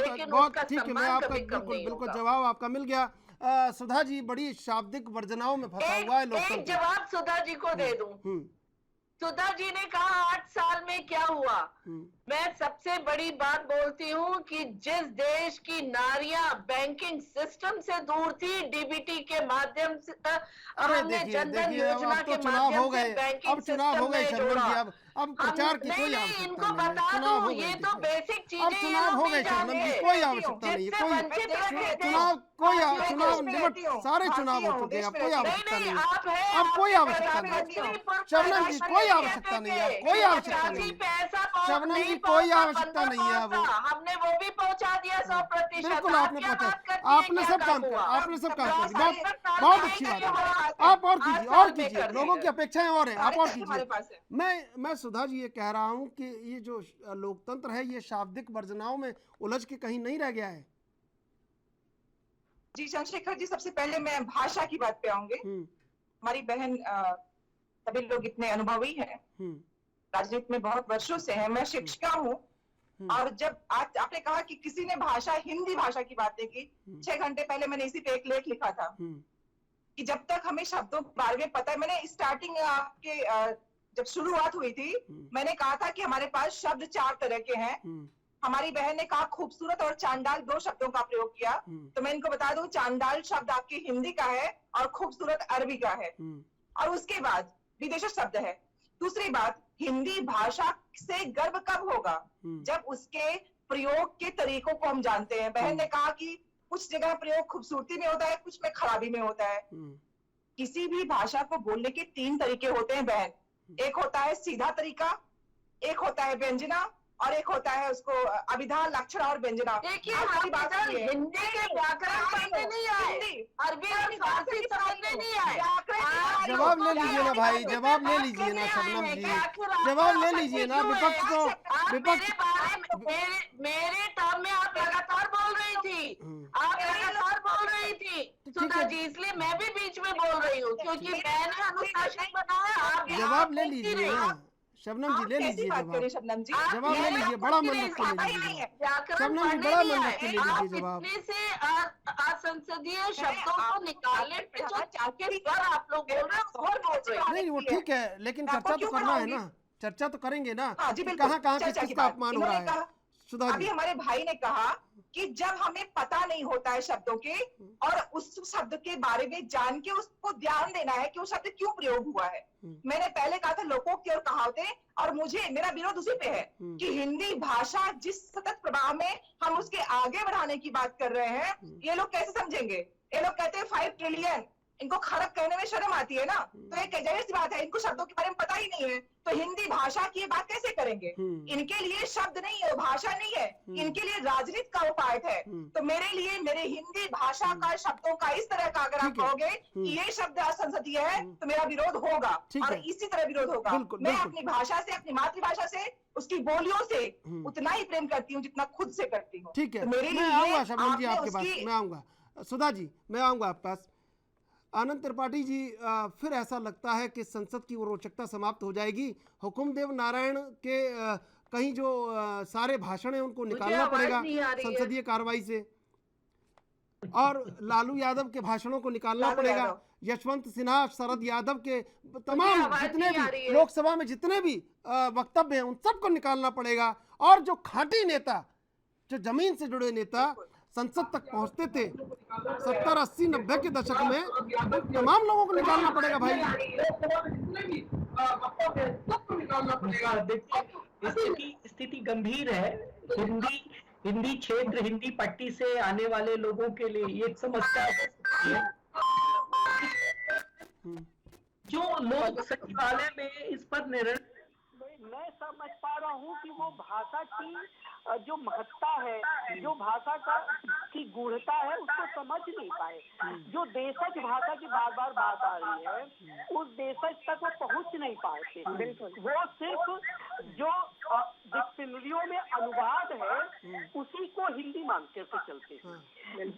लेकिन उसका ठीक है। मैं सम्मान आपका कभी कम नहीं बिल्कुल होगा। जवाब आपका मिल गया। सुधा जी बड़ी शाब्दिक वर्जनाओं में फंसा हुआ है एक लोकतंत्र। जवाब सुधा जी को दे दूं। सुधा जी ने कहा 8 साल में क्या हुआ। मैं सबसे बड़ी बात बोलती हूँ कि जिस देश की नारियां बैंकिंग सिस्टम से दूर थी, डीबीटी के माध्यम से हमने जनधन योजना के माध्यम से बैंकिंग सिस्टम में जोड़ा। अब प्रचार की कोई आवश्यकता इनको नहीं है। बता चुनाव हो दूं, गए, ये तो देखिए। बेसिक चीजें अब चुनाव हो गए शबनम जी, कोई आवश्यकता नहीं है। सारे चुनाव हो चुके हैं, अब कोई आवश्यकता नहीं है। अब कोई आवश्यकता नहीं है शबनम जी, कोई आवश्यकता नहीं है, कोई आवश्यकता नहीं है शबनम जी, कोई आवश्यकता नहीं है। अब हमने वो भी पहुंचा दिया 100%। बिल्कुल आपने पहुंचा, आपने सब काम किया, आपने सब काम किया। बहुत अच्छी बात है। आप और कीजिए, लोगों की अपेक्षाएं और हैं, आप और कीजिए। मैं सुधा जी ये कह रहा हूं कि ये जो लोकतंत्र है ये शाब्दिक वर्जनाओं में उलझ के कहीं नहीं रह गया है। जी चंद्रशेखर जी, सबसे पहले मैं भाषा की बात पे आऊंगी। हमारी बहन सभी लोग इतने अनुभवी हैं, राजनीति में बहुत वर्षों से हैं। मैं शिक्षिका हूँ, और जब आज आपने कहा कि किसी ने भाषा हिंदी भाषा की बातें की, 6 घंटे पहले मैंने इसी पे एक लेख लिखा था कि जब तक हमें शब्दों के बारे में पता है। मैंने स्टार्टिंग आपके जब शुरुआत हुई थी मैंने कहा था कि हमारे पास शब्द 4 तरह के हैं। हमारी बहन ने कहा खूबसूरत और चांडाल 2 शब्दों का प्रयोग किया, तो मैं इनको बता दूं चांडाल शब्द आपकी हिंदी का है और खूबसूरत अरबी का है, और उसके बाद विदेशी शब्द है। दूसरी बात, हिंदी भाषा से गर्व कब होगा जब उसके प्रयोग के तरीकों को हम जानते हैं। बहन ने कहा कि कुछ जगह प्रयोग खूबसूरती में होता है, कुछ में खराबी में होता है। किसी भी भाषा को बोलने के 3 तरीके होते हैं बहन। एक होता है सीधा तरीका, एक होता है व्यंजना, और एक होता है उसको अभिधान, लक्षण और व्यंजना। देखिए, हिंदी के व्याकरण पढ़ने नहीं आए, अरबी और फारसी समझने नहीं आए। जवाब ले लीजिए ना भाई, जवाब ले लीजिए ना शबनम जी, जवाब ले लीजिए ना। विपक्ष को मेरे टर्म में आप लगातार बोल रही थी, आप लगातार बोल रही थी सुधा जी, इसलिए मैं भी बीच में बोल रही हूँ क्योंकि मैंने अनुशासन बनाया। आप जवाब ले लीजिए ना शबनम जी, ले लीजिए जवाब। शबनम जी जवाब ले लीजिए, बड़ा मन रख के ले लीजिए शबनम जी, बड़ा मन रख के ले लीजिए जवाब। इतने से असंसदीय शब्दों को निकालने पे जो चाके पर आप लोग बोल रहे हैं और बोल रहे हैं। नहीं वो ठीक है, लेकिन चर्चा तो करना है ना, चर्चा तो करेंगे ना। कहाँ कहाँ किसका अपमान हो रहा है सुधा जी। अभी हमारे भाई ने कहा कि जब हमें पता नहीं होता है शब्दों के, और उस शब्द के बारे में जान के उसको ध्यान देना है कि वो शब्द क्यों प्रयोग हुआ है। मैंने पहले कहा था लोकोक्ति और कहावतें, और मुझे मेरा विरोध उसी पे है कि हिंदी भाषा जिस सतत प्रवाह में हम उसके आगे बढ़ाने की बात कर रहे हैं, ये लोग कैसे समझेंगे। ये लोग कहते हैं 5 ट्रिलियन, इनको खरब कहने में शर्म आती है ना, तो एक जाहिर सी बात है इनको शब्दों के बारे में पता ही नहीं है, तो हिंदी भाषा की ये बात कैसे करेंगे। इनके लिए शब्द नहीं है, भाषा नहीं है, इनके लिए राजनीति का वो पार्ट है। तो मेरे लिए मेरे हिंदी भाषा का शब्दों का इस तरह का अगर आप कहोगे कि ये शब्द असंसदीय है तो मेरा विरोध होगा, और इसी तरह विरोध होगा। मैं अपनी भाषा से, अपनी मातृभाषा से, उसकी बोलियों से उतना ही प्रेम करती हूँ जितना खुद से करती हूँ। ठीक है, मेरे मैं आऊंगा शबनम जी आपके पास, मैं आऊंगा सुधा जी, मैं आऊंगा आपके पास। आनंद त्रिपाठी जी, फिर ऐसा लगता है कि संसद की रोचकता समाप्त हो जाएगी। हुकुमदेव नारायण के कहीं जो सारे भाषण हैं उनको निकालना पड़ेगा संसदीय कार्रवाई से, और लालू यादव के भाषणों को निकालना पड़ेगा, यशवंत सिन्हा, शरद यादव के तमाम जितने भी लोकसभा में जितने भी वक्तव्य हैं उन सबको निकालना पड़ेगा, और जो खांटी नेता, जो जमीन से जुड़े नेता संसद तक पहुंचते थे 70, 80, 90 के दशक में, उन तमाम लोगों को निकालना पड़ेगा भाई। स्थिति गंभीर है। हिंदी क्षेत्र, हिंदी पट्टी से आने वाले लोगों के लिए ये एक समस्या है। जो लोग सचिवालय में इस पर निर्णय, मैं समझ पा रहा हूँ कि वो भाषा की जो महत्ता है, जो भाषा की गूढ़ता है, उसको समझ नहीं पाए। जो देशज भाषा की बार बार बात आ रही है, उस देशज तक वो पहुंच नहीं पाए। वो सिर्फ जो डिक्शनरियों में अनुवाद है उसी को हिंदी मानते से चलते हैं।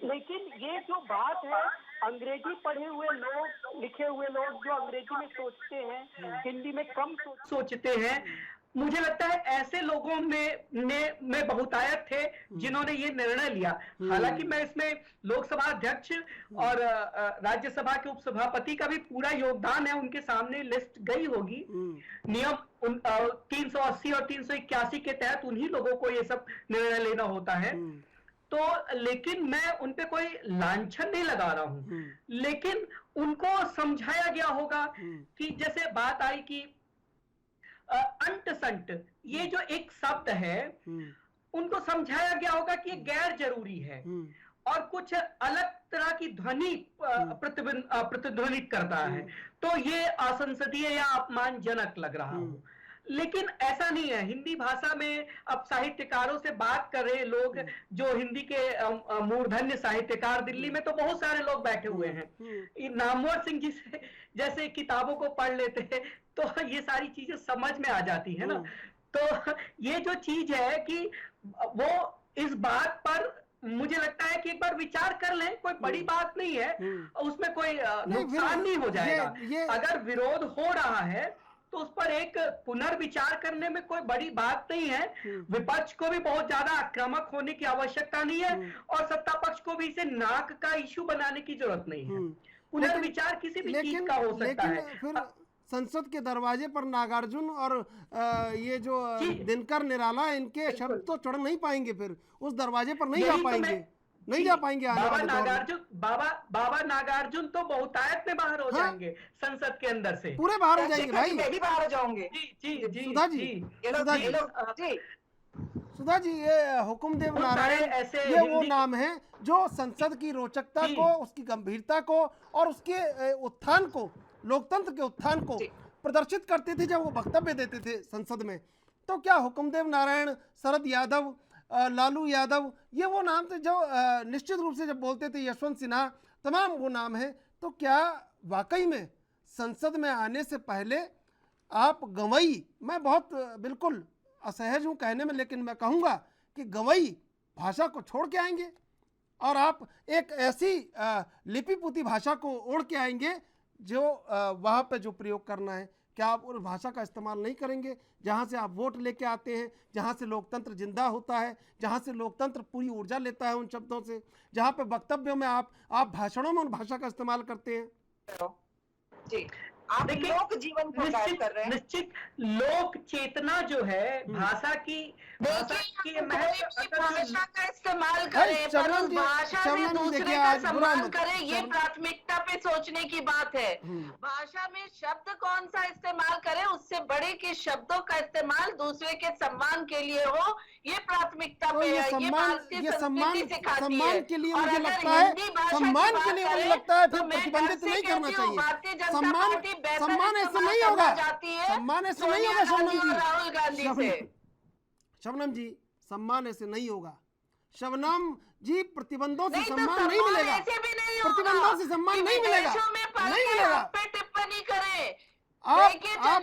लेकिन ये जो बात है, अंग्रेजी पढ़े हुए लोग, लिखे हुए लोग जो अंग्रेजी में सोचते हैं, हिंदी में कम सोचते हैं, मुझे लगता है ऐसे लोगों में बहुतायत थे जिन्होंने ये निर्णय लिया। हालांकि मैं इसमें लोकसभा अध्यक्ष और राज्यसभा के उपसभापति का भी पूरा योगदान है, उनके सामने लिस्ट गई होगी। नियम 380 और 381 के तहत उन्हीं लोगों को ये सब निर्णय लेना होता है। तो लेकिन मैं उन पे कोई लांछन नहीं लगा रहा हूं, लेकिन उनको समझाया गया होगा कि जैसे बात आई कि अंट संट, ये जो एक शब्द है, उनको समझाया गया होगा कि ये गैर जरूरी है और कुछ अलग तरह की ध्वनि प्रतिध्वनित करता है, तो ये असंसदीय या अपमानजनक लग रहा हो। लेकिन ऐसा नहीं है। हिंदी भाषा में अब साहित्यकारों से बात कर रहे लोग, जो हिंदी के मूर्धन्य साहित्यकार, दिल्ली में तो बहुत सारे लोग बैठे हुए हैं। नामवर सिंह जी से जैसे किताबों को पढ़ लेते हैं तो ये सारी चीजें समझ में आ जाती है ना। तो ये जो चीज है कि वो इस बात पर मुझे लगता है कि एक बार विचार कर लें, कोई बड़ी बात नहीं है, उसमें कोई नुकसान नहीं हो जाएगा। अगर विरोध हो रहा है तो उस पर एक पुनर्विचार करने में कोई बड़ी बात नहीं है। विपक्ष को भी बहुत ज्यादा आक्रामक होने की आवश्यकता नहीं है और सत्ता पक्ष को भी इसे नाक का इश्यू बनाने की जरूरत नहीं है। पुनर्विचार किसी भी चीज का हो सकता है। फिर संसद के दरवाजे पर नागार्जुन और ये जो दिनकर निराला, इनके शब्द तो चढ़ नहीं पाएंगे, फिर उस दरवाजे पर नहीं जा पाएंगे, नहीं जा पाएंगे। बाबा नागार्जुन तो बहुतायत में बाहर हो जाएंगे संसद के अंदर से, पूरे बाहर हो जाएंगे भाई। मैं भी बाहर हो जाऊंगे। सुधा जी, ये हुकुमदेव नारायण, ये वो नाम है जो संसद की रोचकता को, उसकी गंभीरता को और उसके उत्थान को, लोकतंत्र के उत्थान को प्रदर्शित करते थे जब वो वक्तव्य देते थे संसद में। तो क्या हुकुमदेव नारायण, शरद यादव, लालू यादव, ये वो नाम थे जो निश्चित रूप से जब बोलते थे, यशवंत सिन्हा, तमाम वो नाम हैं। तो क्या वाकई में संसद में आने से पहले आप गंवई, मैं बहुत बिल्कुल असहज हूँ कहने में, लेकिन मैं कहूँगा कि गंवई भाषा को छोड़ के आएंगे और आप एक ऐसी लिपि पुती भाषा को ओढ़ के आएंगे जो वहाँ पे जो प्रयोग करना है? क्या आप उस भाषा का इस्तेमाल नहीं करेंगे जहाँ से आप वोट लेके आते हैं, जहाँ से लोकतंत्र जिंदा होता है, जहाँ से लोकतंत्र पूरी ऊर्जा लेता है उन शब्दों से, जहाँ पे वक्तव्यों में आप भाषणों में उन भाषा का इस्तेमाल करते हैं? जी, आप लोक जीवन को गायब कर रहे हैं। निश्चित लोक चेतना जो है भाषा की भाषा का इस्तेमाल करें, पर उस भाषा से दूसरे का सम्मान करें, ये प्राथमिकता पे सोचने की बात है। भाषा में शब्द कौन सा इस्तेमाल करें, उससे बड़े के शब्दों का इस्तेमाल दूसरे के सम्मान के लिए हो, ये प्राथमिकता पे है। ये भारतीय संस्कृति सिखाती है। के लिए मुझे लगता है, सम्मान के लिए मुझे लगता है फिर प्रतिबंधित नहीं करना चाहिए। भारतीय जनता पार्टी सम्मान ऐसे नहीं होगा, सम्मान ऐसे नहीं होगा राहुल गांधी से। शबनम जी, सम्मान ऐसे नहीं होगा। शबनम जी, प्रतिबंधों से सम्मान नहीं मिलेगा, प्रतिबंधों से सम्मान नहीं मिलेगा, नहीं मिलेगा। टिप्पणी करें, आप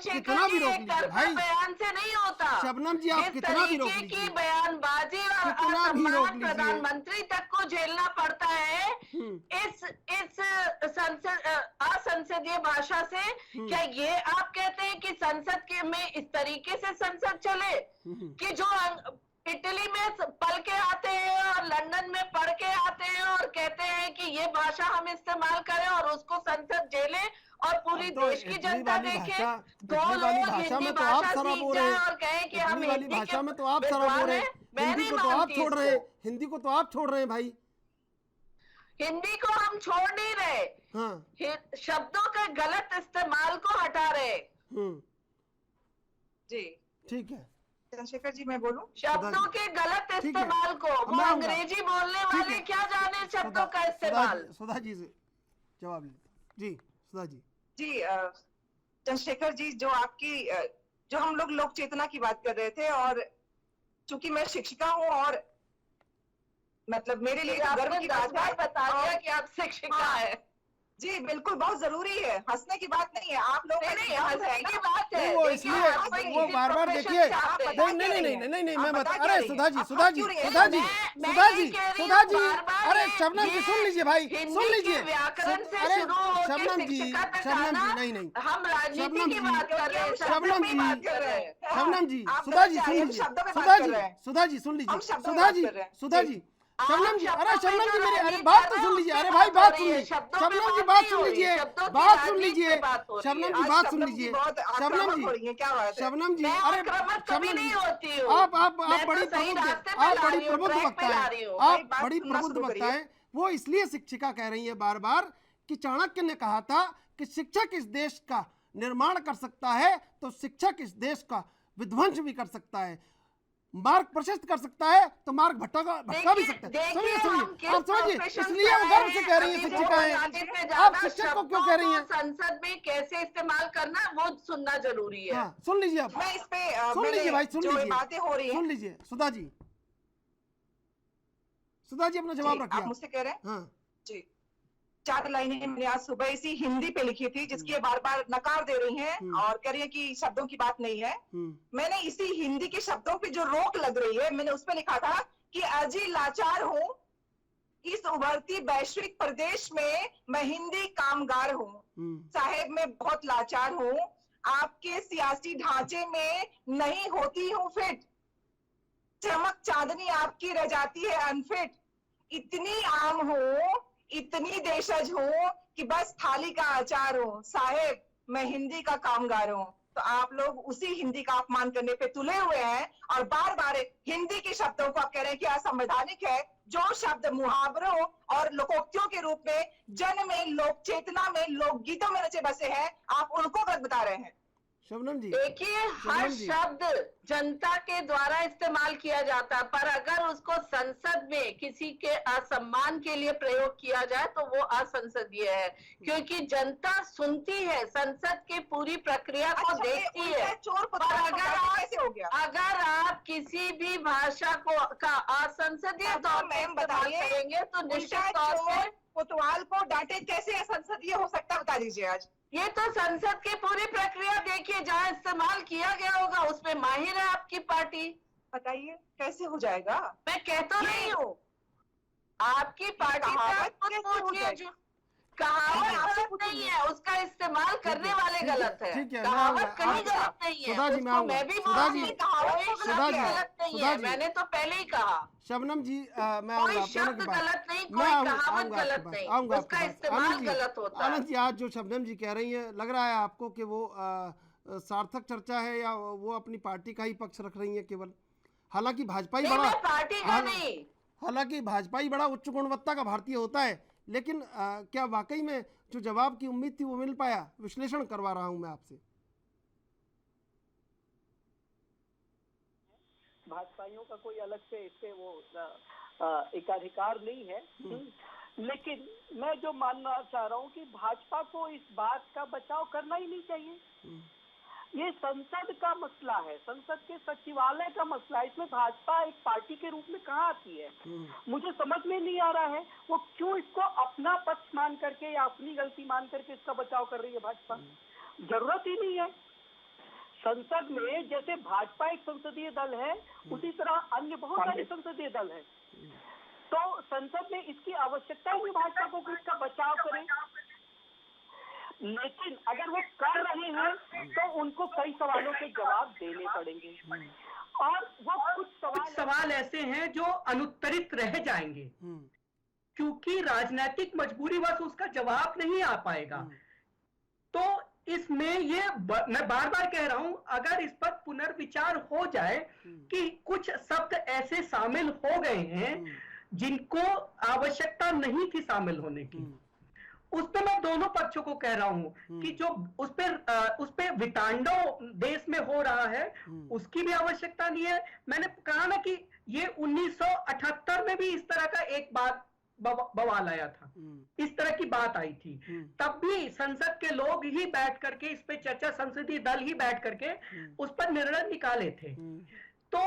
कितना भी रोक लीजिए भाई, बयान से नहीं होता। शबनम जी, आप कितना भी रोक लीजिए, की बयानबाजी और असम्मान प्रधानमंत्री तक को झेलना पड़ता है इस असंसदीय भाषा से। क्या ये आप कहते हैं कि संसद के में इस तरीके से संसद चले कि जो इटली में पढ़ के आते हैं और लंदन में पढ़ के आते हैं और कहते हैं कि ये भाषा हम इस्तेमाल करें और उसको संसद झेले और पूरी देश की जनता देखे, दो लोग हिंदी भाषा सीख जाए और कहें कि हम हिंदी भाषा में तो आप शराब हो रहे हैं, हिंदी को तो आप छोड़ रहे हैं, हिंदी को तो आप छोड़ रहे हैं भाई। हिंदी को हम छोड़ नहीं रहे, हाँ शब्दों के गलत इस्तेमाल को हटा रहे। जी ठीक है चंद्रशेखर जी, मैं बोलूं? शब्दों के गलत ठीक है। इस्तेमाल को, अब वो मैं आऊंगा। अंग्रेजी बोलने ठीक वाले है। क्या जाने शब्दों का इस्तेमाल। सुधा जी से जवाब लेता हूं। जी सुधा जी। जी चंद्रशेखर जी, जो आपकी जो हम लोग लोक चेतना की बात कर रहे थे, और चूंकि मैं शिक्षिका हूँ और मतलब मेरे लिए तो गर्व आपने की 10 बात बार है। बता दिया और कि आप शिक्षिका हाँ, है। जी बिल्कुल, बहुत जरूरी है, हंसने की बात नहीं है। आप लोग नहीं, हंसने की बात है। नहीं वो देखिए, इसलिए आप कोई वो किसी बार बार प्रोफेशन देखिए से आते हैं। नहीं नहीं नहीं नहीं नहीं मैं बता, अरे सुधा जी सुधा जी सुधा जी मैं सुधा ये जी कह रही सुधा हूँ, जी, बार-बार अरे ये- शबनम जी ये सुन लीजिए भाई, हिंदी सुन के लीजिए व्याकरण से अरे शुरू होके शबनम जी शिक्षिका तक शबनम आना, जी नहीं नहीं हम राजनीति शबनम की जी, बात कर रहे हैं, शबनम शब्दों की जी, बात कर रहे हैं। शबनम जी आप सुधा जी गलत सुन हैं, हम लीजिए शब्दों में बात सुधा कर जी रहे हैं। सुधा जी सुन हम लीजिए शब्दों में सुधा बात जी कर रहे हैं। सुधा जी। जी शबनम जी, अरे शब्दों शबनम पे जी जो मेरी अरे राजनीति बात कर तो रहे सुन हैं, लीजिए, उस अरे पे भाई बात बात हो सुन रही है, लीजिए शब्दों पे शबनम जी बात बात नहीं सुन हो रही लीजिए है, शब्दों की बात सुन राजनीति लीजिए पे बात हो रही है। शबनम जी आज बात सुन शबनम जी लीजिए बहुत शबनम आक्रामक जी हो रही है, क्या बात है? शबनम जी मैं अरे आक्रामक कभी शबनम नहीं जी होती हूँ। आप मैं बड़ी तो सही प्रबुद्ध रास्ते पे आप ला बड़ी रही हूँ, प्रबुद्ध ट्रैक वक्ता पे ला है रही हूँ। भाई, आप बात बड़ी सुनना प्रबुद्ध शुरू वक्ता करिए। है। वो इसलिए शिक्षिका कह रही है बार बार कि चाणक्य ने कहा था कि शिक्षक इस देश का निर्माण कर सकता है तो शिक्षक इस देश का विध्वंस भी कर सकता है, मार्ग प्रशस्त कर सकता है तो मार्ग भटका भी सकता है। समझिए समझिए आप समझिए, इसलिए वो गर्व से कह रही है शिक्षिकाएं। आप शिक्षक को क्यों कह रही हैं? संसद में कैसे इस्तेमाल करना वो सुनना जरूरी है। हाँ सुन लीजिए आप, मैं इस पे सुन लीजिए भाई, सुन जो लीजिए बातें हो रही सुन हैं, लीजिए सुधा जी अपना जवाब जी, रखिए आप मुझसे कह रहे हैं? हाँ जी, 4 लाइनें मैंने आज सुबह इसी हिंदी पे लिखी थी, जिसकी बार बार नकार दे रही हैं और कह रही है कि शब्दों की बात नहीं है। मैंने इसी हिंदी के शब्दों पे जो रोक लग रही है, मैंने उस पे लिखा था कि अजी लाचार हूँ, इस उभरती वैश्विक प्रदेश में मैं हिंदी कामगार हूँ। साहेब मैं बहुत लाचार हूँ, आपके सियासी ढांचे में नहीं होती हूँ फिट, चमक चांदनी आपकी रह जाती है अनफिट, इतनी आम हूँ, इतनी देशज हूँ कि बस थाली का अचार हूँ। साहेब मैं हिंदी का कामगार हूँ। तो आप लोग उसी हिंदी का अपमान करने पे तुले हुए हैं और बार बार हिंदी के शब्दों को आप कह रहे हैं कि असंवैधानिक है। जो शब्द मुहावरों और लोकोक्तियों के रूप में जन में, लोक चेतना में, लोकगीतों में रचे बसे हैं, आप उनको गलत बता रहे हैं। शबनम जी देखिए, हर शब्द जनता के द्वारा इस्तेमाल किया जाता है, पर अगर उसको संसद में किसी के असम्मान के लिए प्रयोग किया जाए तो वो असंसदीय है, क्योंकि जनता सुनती है, संसद की पूरी प्रक्रिया को देखती है। चोर पर कैसे हो गया? अगर आप किसी भी भाषा को का असंसदीय तौर पर इस्तेमाल करेंगे तो निश्चित तौर से कोतवाल को डांटे कैसे संसदीय हो सकता है, बता दीजिए आज। ये तो संसद की पूरी प्रक्रिया देखिए, जहाँ इस्तेमाल किया गया होगा उसमें माहिर है आपकी पार्टी। बताइए कैसे हो जाएगा? मैं कह तो नहीं हूँ, आपकी पार्टी से आप खुद पूछिए। जो कहावत गलत नहीं है, उसका इस्तेमाल करने वाले गलत है। ठीक है, कहावत कहीं गलत नहीं है, सुधा जी, मैं उसको आऊंगा। मैं भी सुधा जी, बोलूंगी, कहावत सुधा जी, गलत नहीं सुधा है, जी। मैंने तो पहले ही कहा। शबनम जी मैं कोई आऊंगा शब्द गलत नहीं, कोई मैं कहावत गलत नहीं, आऊंगा उसका इस्तेमाल गलत होता है। आनंद जी, आज जो शबनम जी कह रही है, लग रहा है आपको कि वो सार्थक चर्चा है या वो अपनी पार्टी का ही पक्ष रख रही है केवल? हालांकि भाजपा ही बड़ा, पार्टी का नहीं, हालांकि भाजपा ही बड़ा उच्च गुणवत्ता का भारतीय होता है, लेकिन क्या वाकई में जो जवाब की उम्मीद थी वो मिल पाया? विश्लेषण करवा रहा हूं मैं आपसे। भाजपाइयों का कोई अलग से इससे वो एकाधिकार नहीं है, लेकिन मैं जो मानना चाह रहा हूँ कि भाजपा को इस बात का बचाव करना ही नहीं चाहिए। ये संसद का मसला है, संसद के सचिवालय का मसला है, इसमें भाजपा एक पार्टी के रूप में कहाँ आती है? मुझे समझ में नहीं आ रहा है वो क्यों इसको अपना पक्ष मान करके या अपनी गलती मान करके इसका बचाव कर रही है भाजपा। जरूरत ही नहीं है। संसद में जैसे भाजपा एक संसदीय दल है, उसी तरह अन्य बहुत सारे संसदीय दल है, तो संसद में इसकी आवश्यकता ही भाजपा को कि इसका बचाव करें। लेकिन अगर वो कर रहे हैं तो उनको कई सवालों के जवाब देने पड़ेंगे, और वो कुछ सवाल ऐसे हैं जो अनुत्तरित रह जाएंगे क्योंकि राजनीतिक मजबूरीवश उसका जवाब नहीं आ पाएगा। तो इसमें ये मैं बार बार कह रहा हूं, अगर इस पर पुनर्विचार हो जाए कि कुछ शब्द ऐसे शामिल हो गए हैं जिनको आवश्यकता नहीं थी शामिल होने की, उस पे मैं दोनों पक्षों को कह रहा हूं कि जो उस पे वितांडव देश में हो रहा है उसकी भी आवश्यकता नहीं है। मैंने कहा ना कि ये 1978 में भी इस तरह का एक बात बवाल आया था, इस तरह की बात आई थी, तब भी संसद के लोग ही बैठ करके इस पे चर्चा, संसदीय दल ही बैठ करके उस पर निर्णय निकाले थे। तो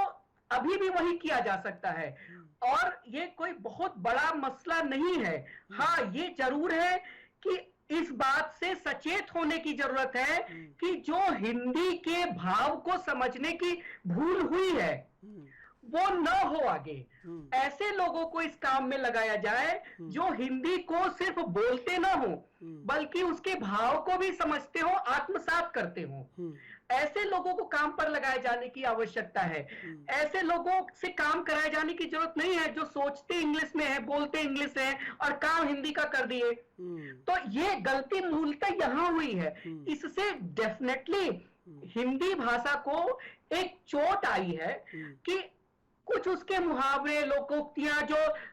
अभी भी वही किया जा सकता है और ये कोई बहुत बड़ा मसला नहीं है। हाँ, ये जरूर है कि इस बात से सचेत होने की जरूरत है कि जो हिंदी के भाव को समझने की भूल हुई है वो न हो आगे। ऐसे लोगों को इस काम में लगाया जाए जो हिंदी को सिर्फ बोलते ना हो बल्कि उसके भाव को भी समझते हो, आत्मसात करते हो। ऐसे लोगों को काम पर लगाए जाने की आवश्यकता है। ऐसे लोगों से काम कराए जाने की जरूरत नहीं है जो सोचते इंग्लिश में है, बोलते इंग्लिश है और काम हिंदी का कर दिए। तो ये गलती मूलतः यहां हुई है। इससे डेफिनेटली हिंदी भाषा को एक चोट आई है कि कुछ उसके मुहावरे, लोकोक्तियां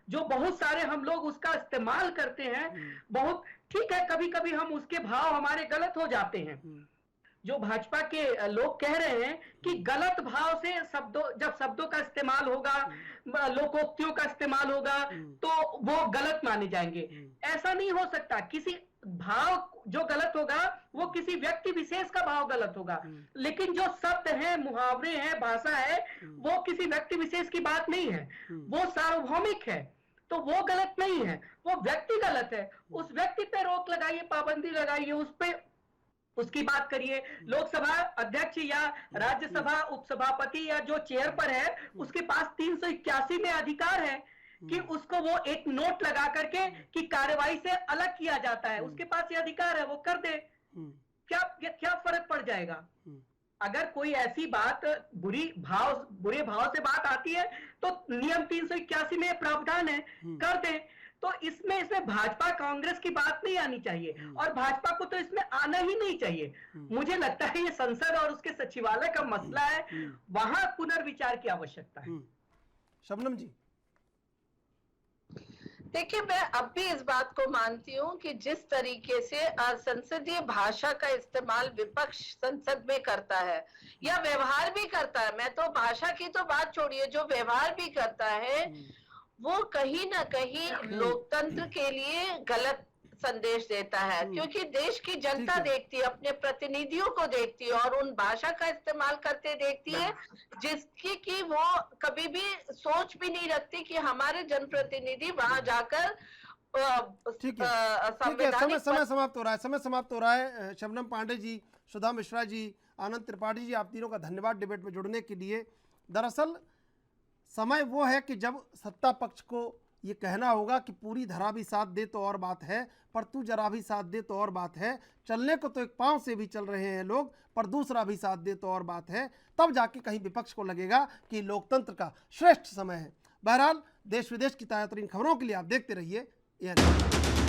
जो बहुत सारे हम लोग उसका इस्तेमाल करते हैं, बहुत ठीक है, कभी कभी हम उसके भाव हमारे गलत हो जाते हैं। जो भाजपा के लोग कह रहे हैं कि गलत भाव से जब शब्दों का इस्तेमाल होगा, लोकोक्तियों का इस्तेमाल होगा तो वो गलत माने जाएंगे। ऐसा नहीं हो सकता। किसी भाव जो गलत होगा वो किसी व्यक्ति विशेष का भाव गलत होगा, लेकिन जो शब्द है, मुहावरे हैं, भाषा है, वो किसी व्यक्ति विशेष की बात नहीं है, वो सार्वभौमिक है। तो वो गलत नहीं है, वो व्यक्ति गलत है। उस व्यक्ति पे रोक लगाइए, पाबंदी लगाइए, उस पे उसकी बात करिए। लोकसभा अध्यक्ष या राज्यसभा उपसभापति या जो चेयर पर है उसके पास 381 में अधिकार है कि उसको वो एक नोट लगा करके कि कार्यवाही से अलग किया जाता है, उसके पास ये अधिकार है, वो कर दे। क्या फर्क पड़ जाएगा? अगर कोई ऐसी बात बुरे भाव से बात आती है तो नियम 381 में प्रावधान है, कर दे। तो इसमें भाजपा कांग्रेस की बात नहीं आनी चाहिए और भाजपा को तो इसमें आना ही नहीं चाहिए। मुझे लगता है ये संसद और उसके सचिवालय का मसला है, वहां पुनर्विचार की आवश्यकता है। शबनम जी, देखिए, मैं अब भी इस बात को मानती हूँ कि जिस तरीके से संसदीय भाषा का इस्तेमाल विपक्ष संसद में करता है या व्यवहार भी करता है, मैं तो भाषा की तो बात छोड़िए, जो व्यवहार भी करता है वो कहीं ना कहीं लोकतंत्र के लिए गलत संदेश देता है, क्योंकि देश की जनता देखती है, अपने प्रतिनिधियों को देखती है और उन भाषा का इस्तेमाल करते देखती है जिसकी कि वो कभी भी सोच भी नहीं रखती कि हमारे जनप्रतिनिधि वहां जाकर ठीक है, समय समाप्त हो रहा है। शबनम पांडे जी, सुधा मिश्रा जी, आनंद त्रिपाठी जी, आप तीनों का धन्यवाद डिबेट में जुड़ने के लिए। दरअसल समय वो है कि जब सत्ता पक्ष को ये कहना होगा कि पूरी धरा भी साथ दे तो और बात है, पर तू जरा भी साथ दे तो और बात है। चलने को तो एक पांव से भी चल रहे हैं लोग, पर दूसरा भी साथ दे तो और बात है। तब जाके कहीं विपक्ष को लगेगा कि लोकतंत्र का श्रेष्ठ समय है। बहरहाल, देश विदेश की ताज़ा तरीन खबरों के लिए आप देखते रहिए AN।